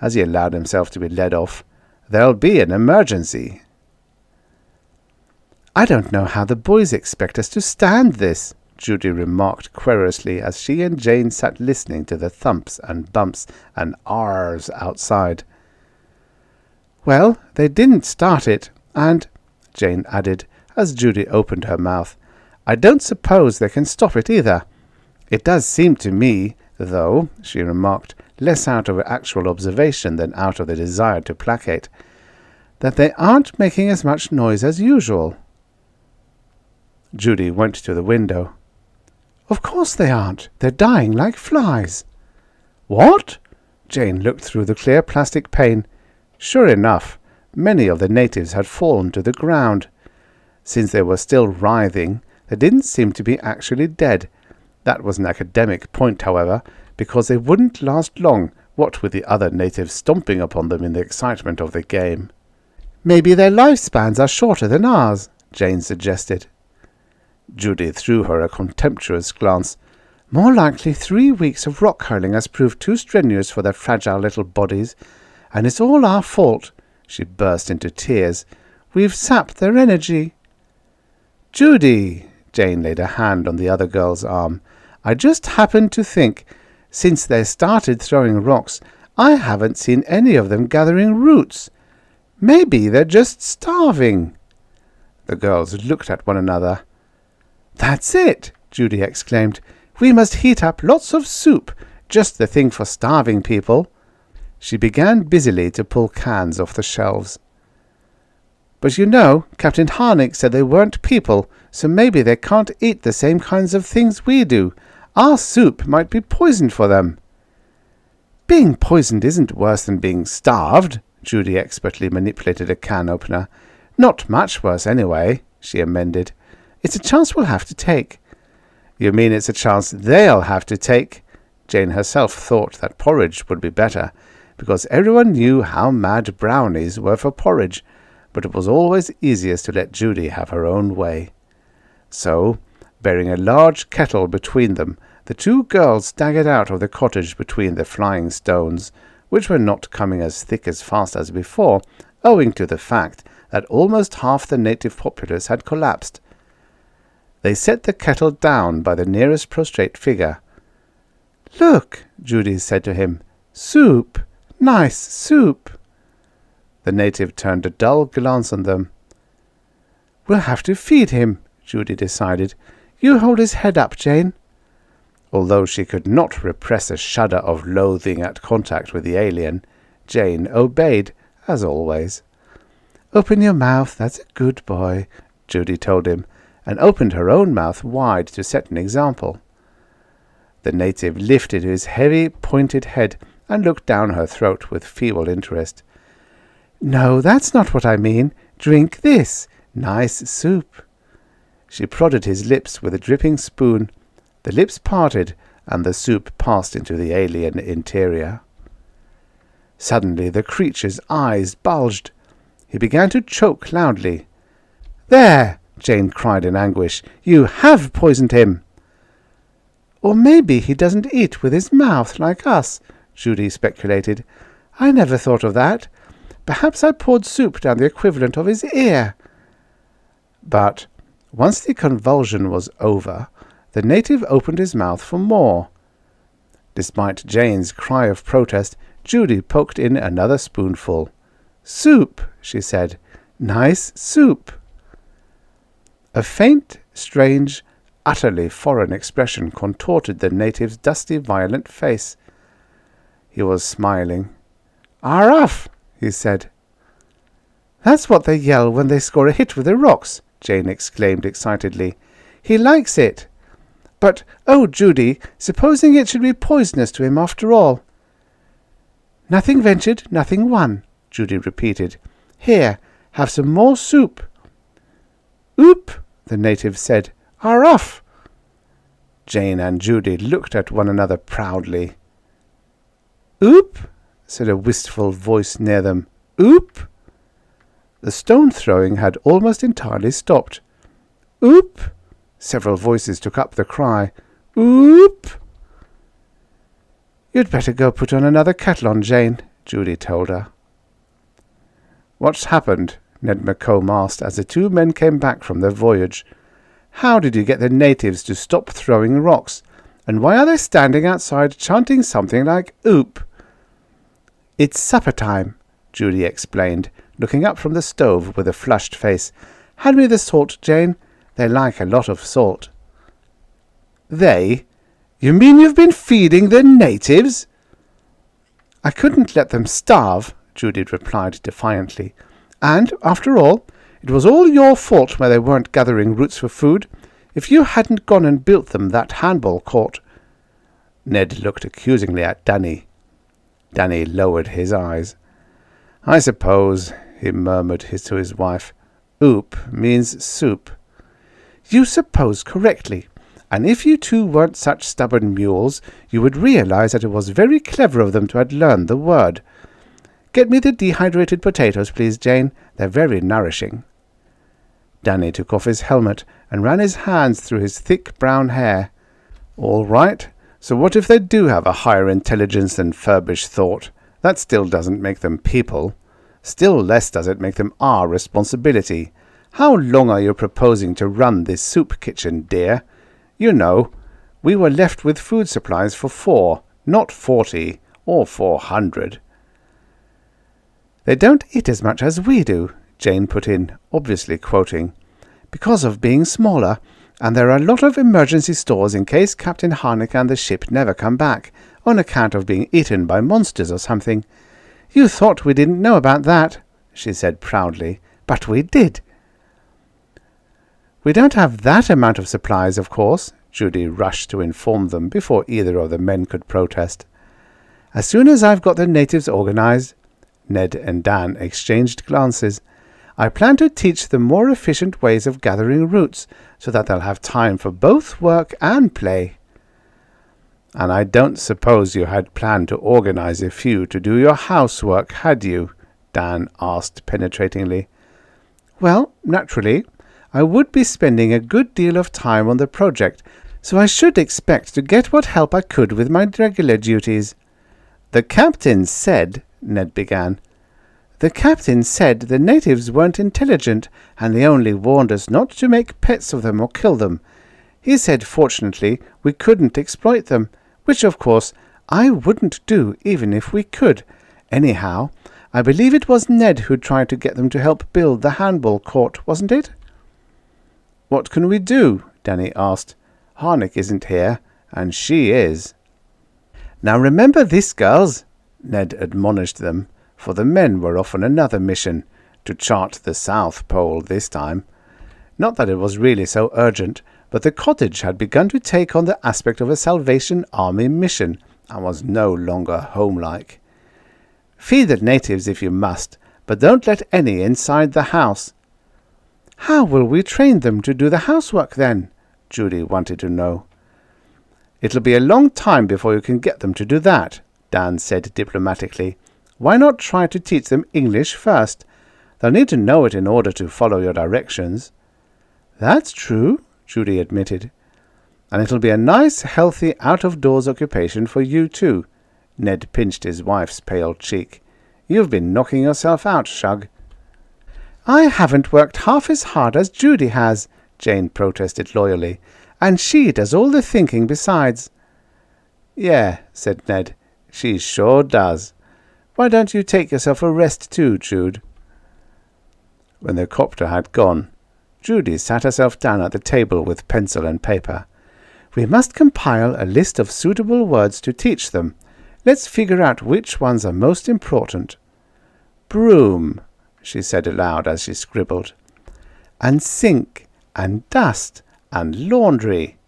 as he allowed himself to be led off, "there'll be an emergency." "I don't know how the boys expect us to stand this," Judy remarked querulously as she and Jane sat listening to the thumps and bumps and ahs outside. "Well, they didn't start it, and," Jane added, as Judy opened her mouth, "I don't suppose they can stop it either. It does seem to me, though," she remarked, less out of actual observation than out of the desire to placate, "that they aren't making as much noise as usual." Judy went to the window. "Of course they aren't. They're dying like flies." "What?" Jane looked through the clear plastic pane. Sure enough, many of the natives had fallen to the ground. Since they were still writhing, they didn't seem to be actually dead. That was an academic point, however, because they wouldn't last long, what with the other natives stomping upon them in the excitement of the game. "Maybe their lifespans are shorter than ours," Jane suggested. Judy threw her a contemptuous glance. "More likely 3 weeks of rock hurling has proved too strenuous for their fragile little bodies, and it's all our fault." She burst into tears. "We've sapped their energy." "Judy," Jane laid a hand on the other girl's arm, "I just happened to think, since they started throwing rocks, I haven't seen any of them gathering roots. Maybe they're just starving." The girls looked at one another. "That's it," Judy exclaimed. "We must heat up lots of soup, just the thing for starving people." She began busily to pull cans off the shelves. "But you know, Captain Harnick said they weren't people, so maybe they can't eat the same kinds of things we do. Our soup might be poisoned for them." "Being poisoned isn't worse than being starved." Judy expertly manipulated a can opener. "Not much worse, anyway," she amended. "It's a chance we'll have to take." "You mean it's a chance they'll have to take?" Jane herself thought that porridge would be better, because everyone knew how mad brownies were for porridge, but it was always easiest to let Judy have her own way. So, bearing a large kettle between them, the two girls staggered out of the cottage between the flying stones, which were not coming as thick as fast as before, owing to the fact that almost half the native populace had collapsed. They set the kettle down by the nearest prostrate figure. "Look," Judy said to him. "Soup! Nice soup!" The native turned a dull glance on them. "We'll have to feed him," Judy decided. "You hold his head up, Jane." Although she could not repress a shudder of loathing at contact with the alien, Jane obeyed, as always. "Open your mouth, that's a good boy," Judy told him, and opened her own mouth wide to set an example. The native lifted his heavy, pointed head and looked down her throat with feeble interest. "No, that's not what I mean. Drink this. Nice soup." She prodded his lips with a dripping spoon. The lips parted, and the soup passed into the alien interior. Suddenly the creature's eyes bulged. He began to choke loudly. "There!" Jane cried in anguish. "You have poisoned him!" "Or maybe he doesn't eat with his mouth like us," Judy speculated. "I never thought of that. Perhaps I poured soup down the equivalent of his ear." But once the convulsion was over, the native opened his mouth for more. Despite Jane's cry of protest, Judy poked in another spoonful. "Soup," she said. "Nice soup." A faint, strange, utterly foreign expression contorted the native's dusty, violent face. He was smiling. "Arraf!" he said. "That's what they yell when they score a hit with their rocks," Jane exclaimed excitedly. "He likes it. But, oh, Judy, supposing it should be poisonous to him after all." "Nothing ventured, nothing won," Judy repeated. "Here, have some more soup." "Oop," the native said. "Arraf!" Jane and Judy looked at one another proudly. "Oop," said a wistful voice near them. "Oop." The stone-throwing had almost entirely stopped. "Oop!" Several voices took up the cry. "Oop!" "You'd better go put on another kettle on, Jane," Judy told her. "What's happened?" Ned McComb asked as the two men came back from their voyage. "How did you get the natives to stop throwing rocks? And why are they standing outside chanting something like oop?" "It's supper time," Judy explained, looking up from the stove with a flushed face. "Hand me the salt, Jane. They like a lot of salt." "They? You mean you've been feeding the natives?" "I couldn't let them starve," Judy replied defiantly. "And, after all, it was all your fault where they weren't gathering roots for food. If you hadn't gone and built them that handball court—" Ned looked accusingly at Danny. Danny lowered his eyes. "I suppose," he murmured to his wife, "oop means soup." "You suppose correctly. And if you two weren't such stubborn mules, you would realize that it was very clever of them to have learned the word. Get me the dehydrated potatoes, please, Jane. They're very nourishing." Danny took off his helmet and ran his hands through his thick brown hair. "All right. So what if they do have a higher intelligence than Furbish thought? That still doesn't make them people. Still less does it make them our responsibility. How long are you proposing to run this soup kitchen, dear? You know, we were left with food supplies for 4, not 40, or 400. They don't eat as much as we do, Jane put in, obviously quoting, because of being smaller, and there are a lot of emergency stores in case Captain Harnick and the ship never come back, on account of being eaten by monsters or something. You thought we didn't know about that, she said proudly, but we did. We don't have that amount of supplies, of course, Judy rushed to inform them before either of the men could protest. As soon as I've got the natives organized, Ned and Dan exchanged glances, I plan to teach them more efficient ways of gathering roots, so that they'll have time for both work and play. And I don't suppose you had planned to organize a few to do your housework, had you? Dan asked penetratingly. Well, naturally, I would be spending a good deal of time on the project, so I should expect to get what help I could with my regular duties. The captain said, Ned began. The captain said the natives weren't intelligent, and he only warned us not to make pets of them or kill them. He said fortunately we couldn't exploit them, which of course I wouldn't do even if we could. Anyhow, I believe it was Ned who tried to get them to help build the handball court, wasn't it? What can we do? Danny asked. Harnick isn't here, and she is. Now remember this, girls, Ned admonished them, for the men were off on another mission, to chart the South Pole this time. Not that it was really so urgent, but the cottage had begun to take on the aspect of a Salvation Army mission, and was no longer homelike. Feed the natives if you must, but don't let any inside the house. How will we train them to do the housework then? Judy wanted to know. It'll be a long time before you can get them to do that, Dan said diplomatically. Why not try to teach them English first? They'll need to know it in order to follow your directions. That's true, Judy admitted. And it'll be a nice, healthy, out-of-doors occupation for you too. Ned pinched his wife's pale cheek. You've been knocking yourself out, Shug. I haven't worked half as hard as Judy has, Jane protested loyally, and she does all the thinking besides. Yeah, said Ned, she sure does. Why don't you take yourself a rest too, Jude? When the copter had gone, Judy sat herself down at the table with pencil and paper. We must compile a list of suitable words to teach them. Let's figure out which ones are most important. Broom, she said aloud as she scribbled. And sink, and dust, and laundry.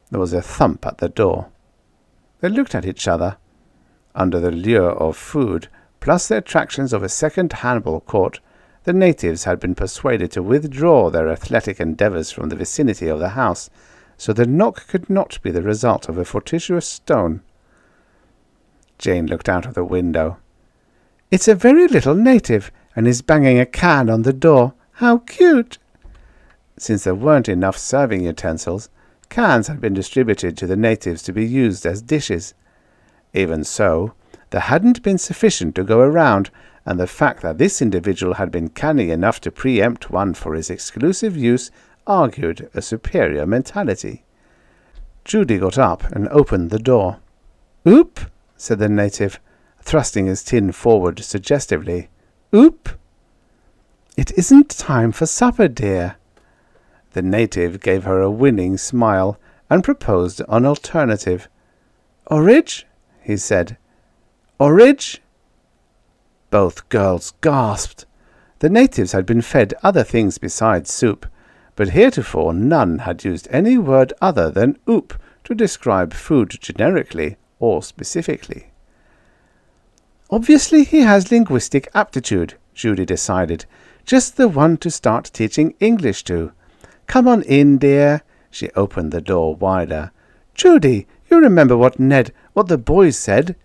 There was a thump at the door. They looked at each other. Under the lure of food, plus the attractions of a second handball court, the natives had been persuaded to withdraw their athletic endeavours from the vicinity of the house, so the knock could not be the result of a fortuitous stone. Jane looked out of the window. It's a very little native, and is banging a can on the door. How cute! Since there weren't enough serving utensils, cans had been distributed to the natives to be used as dishes. Even so, there hadn't been sufficient to go around, and the fact that this individual had been canny enough to preempt one for his exclusive use argued a superior mentality. Judy got up and opened the door. Oop, said the native, thrusting his tin forward suggestively. Oop! It isn't time for supper, dear. The native gave her a winning smile and proposed an alternative. Orridge? He said. Orridge? Both girls gasped. The natives had been fed other things besides soup, but heretofore none had used any word other than oop to describe food generically or specifically. Obviously he has linguistic aptitude, Judy decided. Just the one to start teaching English to. Come on in, dear. She opened the door wider. Judy, you remember what the boys said?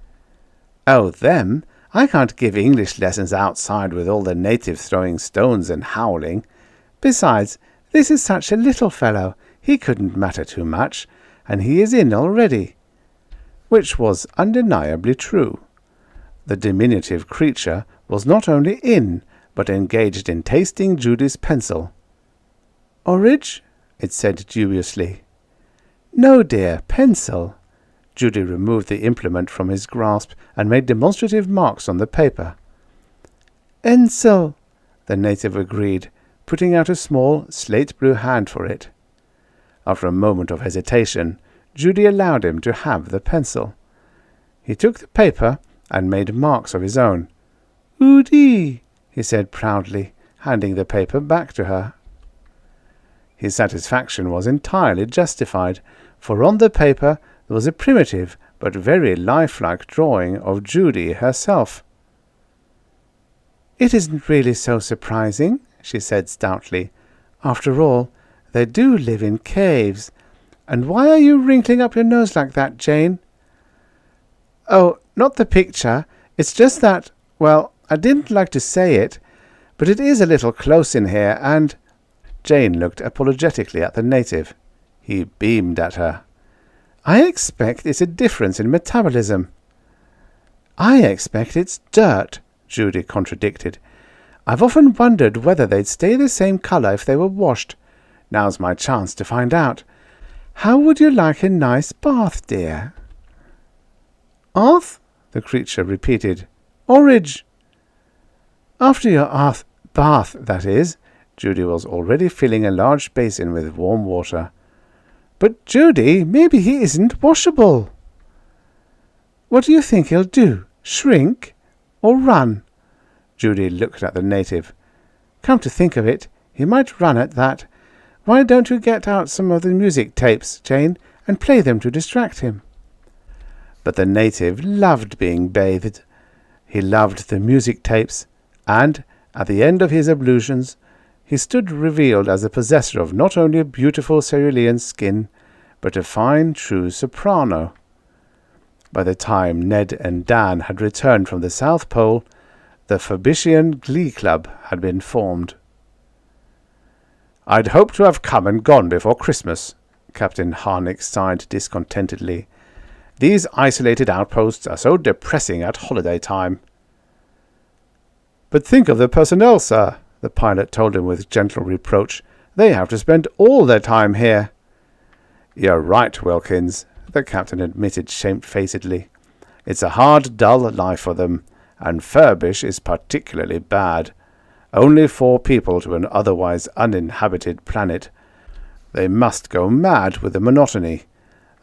Oh, them? I can't give English lessons outside with all the natives throwing stones and howling. Besides, this is such a little fellow, he couldn't matter too much, and he is in already. Which was undeniably true. The diminutive creature was not only in, but engaged in tasting Judy's pencil. Orridge? It said dubiously. No, dear, pencil. Judy removed the implement from his grasp and made demonstrative marks on the paper. "Ensel," the native agreed, putting out a small slate-blue hand for it. After a moment of hesitation, Judy allowed him to have the pencil. He took the paper and made marks of his own. "Udi," he said proudly, handing the paper back to her. His satisfaction was entirely justified, for on the paper there was a primitive but very lifelike drawing of Judy herself. "It isn't really so surprising," she said stoutly. "After all, they do live in caves. And why are you wrinkling up your nose like that, Jane?" "Oh, not the picture. It's just that, well, I didn't like to say it, but it is a little close in here, and—" Jane looked apologetically at the native. He beamed at her. "I expect it's a difference in metabolism." "I expect it's dirt," Judy contradicted. "I've often wondered whether they'd stay the same colour if they were washed. Now's my chance to find out. How would you like a nice bath, dear?" "Arth?" the creature repeated. "Orridge." "After your bath, that is." Judy was already filling a large basin with warm water. "But, Judy, maybe he isn't washable." "What do you think he'll do? Shrink? Or run?" Judy looked at the native. "Come to think of it, he might run at that. Why don't you get out some of the music tapes, Jane, and play them to distract him?" But the native loved being bathed. He loved the music tapes, and, at the end of his ablutions, he stood revealed as the possessor of not only a beautiful cerulean skin, but a fine, true soprano. By the time Ned and Dan had returned from the South Pole, the Fabrician Glee Club had been formed. "I'd hoped to have come and gone before Christmas," Captain Harnick sighed discontentedly. "These isolated outposts are so depressing at holiday time." "But think of the personnel, sir," the pilot told him with gentle reproach. "They have to spend all their time here." "You're right, Wilkins," the captain admitted shamefacedly. "It's a hard, dull life for them, and Furbish is particularly bad. Only 4 people to an otherwise uninhabited planet. They must go mad with the monotony.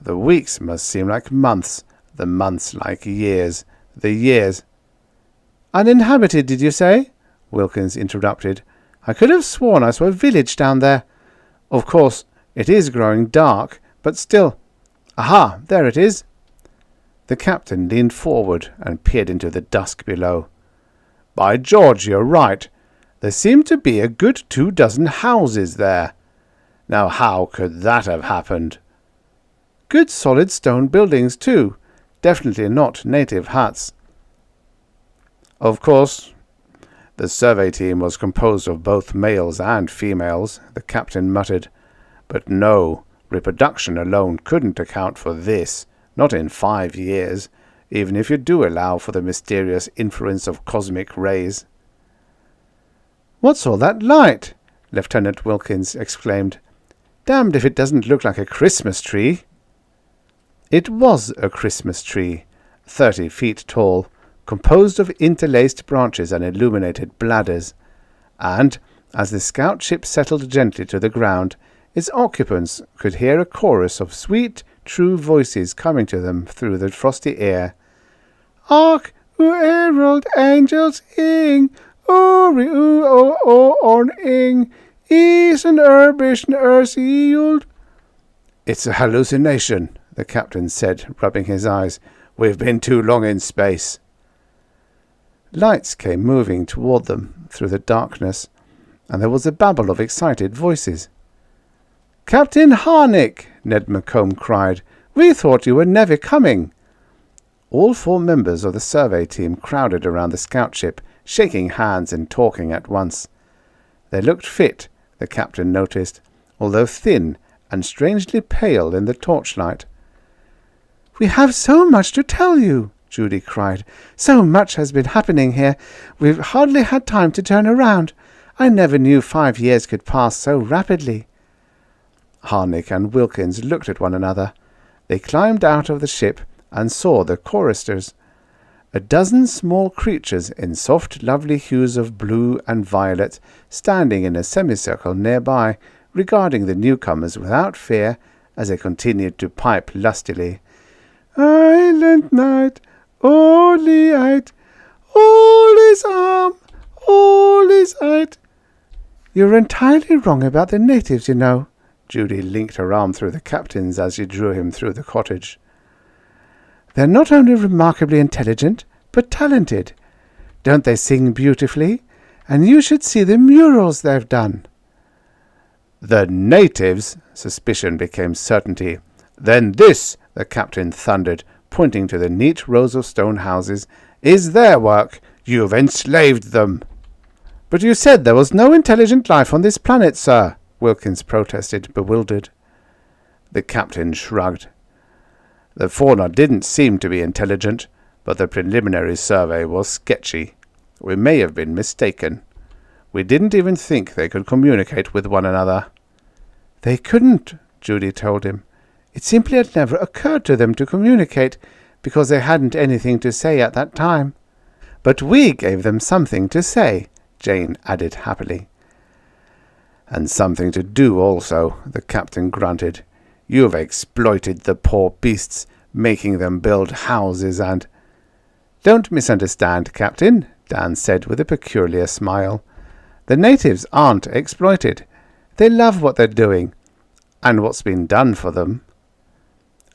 The weeks must seem like months, the months like years, the years—" "Uninhabited, did you say?" Wilkins interrupted. "I could have sworn I saw a village down there. Of course, it is growing dark, but still— Aha, there it is." The captain leaned forward and peered into the dusk below. "By George, you're right. There seem to be a good 24 houses there. Now how could that have happened?" "Good solid stone buildings, too. Definitely not native huts." "Of course, the survey team was composed of both males and females," the captain muttered. "But no, reproduction alone couldn't account for this, not in 5 years, even if you do allow for the mysterious influence of cosmic rays." "What's all that light?" Lieutenant Wilkins exclaimed. "Damned if it doesn't look like a Christmas tree." It was a Christmas tree, 30 feet tall, composed of interlaced branches and illuminated bladders, and, as the scout ship settled gently to the ground, its occupants could hear a chorus of sweet, true voices coming to them through the frosty air. "Ark, o herald angels ing, ori o orn ing, is an urbish earth. "It's a hallucination," the captain said, rubbing his eyes. "We've been too long in space." Lights came moving toward them through the darkness, and there was a babble of excited voices. "Captain Harnick!" Ned McComb cried. "We thought you were never coming." All 4 members of the survey team crowded around the scout ship, shaking hands and talking at once. They looked fit, the captain noticed, although thin and strangely pale in the torchlight. "We have so much to tell you," Judy cried. "So much has been happening here. We've hardly had time to turn around. I never knew 5 years could pass so rapidly." Harnick and Wilkins looked at one another, They climbed out of the ship and saw the choristers. A dozen small creatures in soft, lovely hues of blue and violet, standing in a semicircle nearby, regarding the newcomers without fear as they continued to pipe lustily. Island night, only light, all is arm, all is right. You're entirely wrong about the natives, you know. Judy linked her arm through the captain's as she drew him through the cottage. They're not only remarkably intelligent, but talented. Don't they sing beautifully? And you should see the murals they've done. The natives? Suspicion became certainty. Then this, the captain thundered, pointing to the neat rows of stone houses, is their work. You've enslaved them. But you said there was no intelligent life on this planet, sir, Wilkins protested, bewildered. The captain shrugged. The fauna didn't seem to be intelligent, but the preliminary survey was sketchy. We may have been mistaken. We didn't even think they could communicate with one another. They couldn't, Judy told him. It simply had never occurred to them to communicate, because they hadn't anything to say at that time. But we gave them something to say, Jane added happily. And something to do also, the captain grunted. You've exploited the poor beasts, making them build houses and— Don't misunderstand, Captain, Dan said with a peculiar smile. The natives aren't exploited. They love what they're doing, and what's been done for them.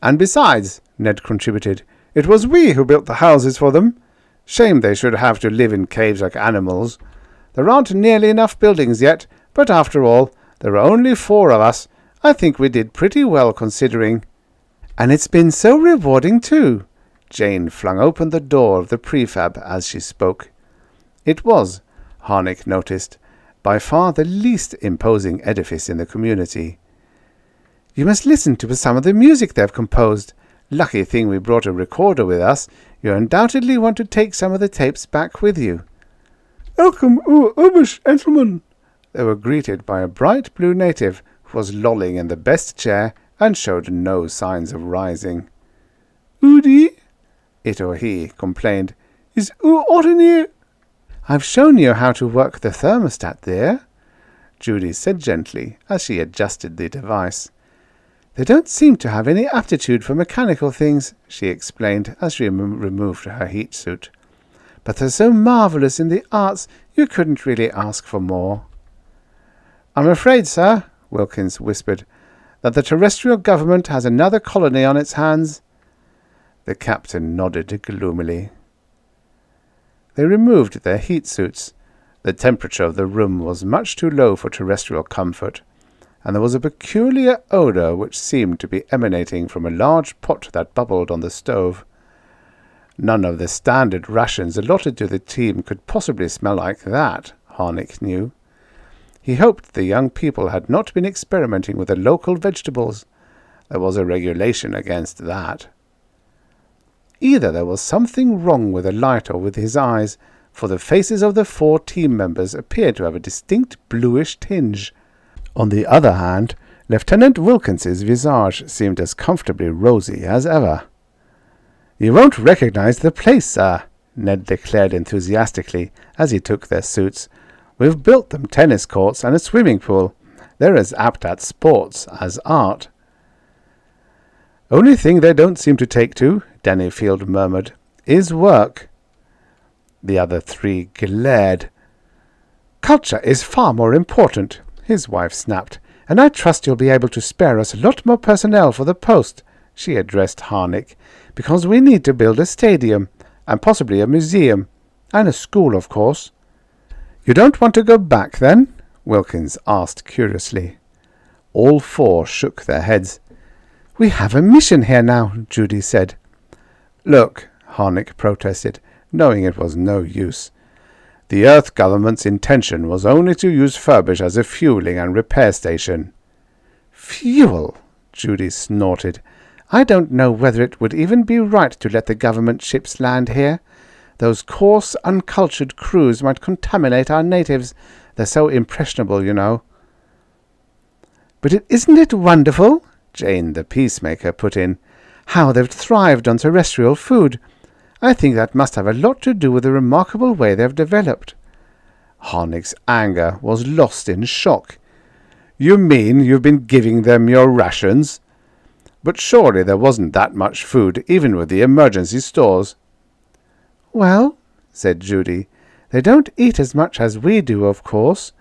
And besides, Ned contributed, it was we who built the houses for them. Shame they should have to live in caves like animals. There aren't nearly enough buildings yet, but after all, there are only 4 of us. I think we did pretty well considering. And it's been so rewarding too. Jane flung open the door of the prefab as she spoke. It was, Harnick noticed, by far the least imposing edifice in the community. You must listen to some of the music they've composed. Lucky thing we brought a recorder with us. You undoubtedly want to take some of the tapes back with you. Welcome, gentlemen. They were greeted by a bright blue native who was lolling in the best chair and showed no signs of rising. Udi, it or he complained, is ordinary. I've shown you how to work the thermostat there, Judy said gently as she adjusted the device. They don't seem to have any aptitude for mechanical things, she explained as she removed her heat suit. But they're so marvellous in the arts, you couldn't really ask for more. I'm afraid, sir, Wilkins whispered, that the terrestrial government has another colony on its hands. The captain nodded gloomily. They removed their heat suits. The temperature of the room was much too low for terrestrial comfort, and there was a peculiar odour which seemed to be emanating from a large pot that bubbled on the stove. None of the standard rations allotted to the team could possibly smell like that, Harnick knew. He hoped the young people had not been experimenting with the local vegetables. There was a regulation against that. Either there was something wrong with the light or with his eyes, for the faces of the 4 team members appeared to have a distinct bluish tinge. On the other hand, Lieutenant Wilkins's visage seemed as comfortably rosy as ever. You won't recognize the place, sir, Ned declared enthusiastically as he took their suits. We've built them tennis courts and a swimming pool. They're as apt at sports as art. Only thing they don't seem to take to, Dannyfield murmured, is work. The other 3 glared. Culture is far more important, his wife snapped, and I trust you'll be able to spare us a lot more personnel for the post, she addressed Harnick, because we need to build a stadium, and possibly a museum, and a school, of course. You don't want to go back, then? Wilkins asked curiously. All 4 shook their heads. We have a mission here now, Judy said. Look, Harnick protested, knowing it was no use. The Earth government's intention was only to use Furbish as a fueling and repair station. Fuel? Judy snorted. I don't know whether it would even be right to let the government ships land here. Those coarse, uncultured crews might contaminate our natives. They're so impressionable, you know. But isn't it wonderful? Jane the peacemaker put in. "How they've thrived on terrestrial food. I think that must have a lot to do with the remarkable way they've developed." Harnick's anger was lost in shock. "You mean you've been giving them your rations? But surely there wasn't that much food, even with the emergency stores." "Well," said Judy, "they don't eat as much as we do, of course.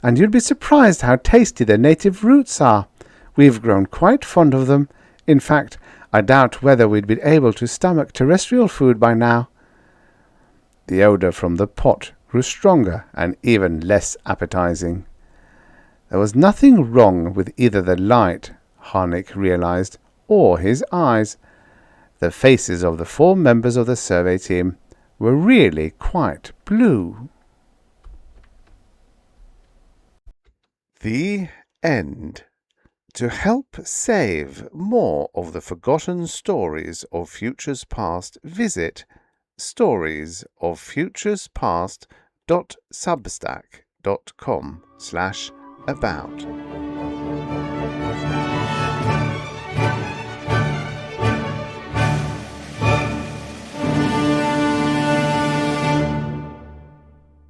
And you'd be surprised how tasty their native roots are. We've grown quite fond of them. In fact, I doubt whether we'd be able to stomach terrestrial food by now." The odour from the pot grew stronger and even less appetizing. There was nothing wrong with either the light, Harnick realized, or his eyes. The faces of the 4 members of the survey team were really quite blue. The end. To help save more of the forgotten stories of futures past, visit storiesofffuturespast.substack.com/about.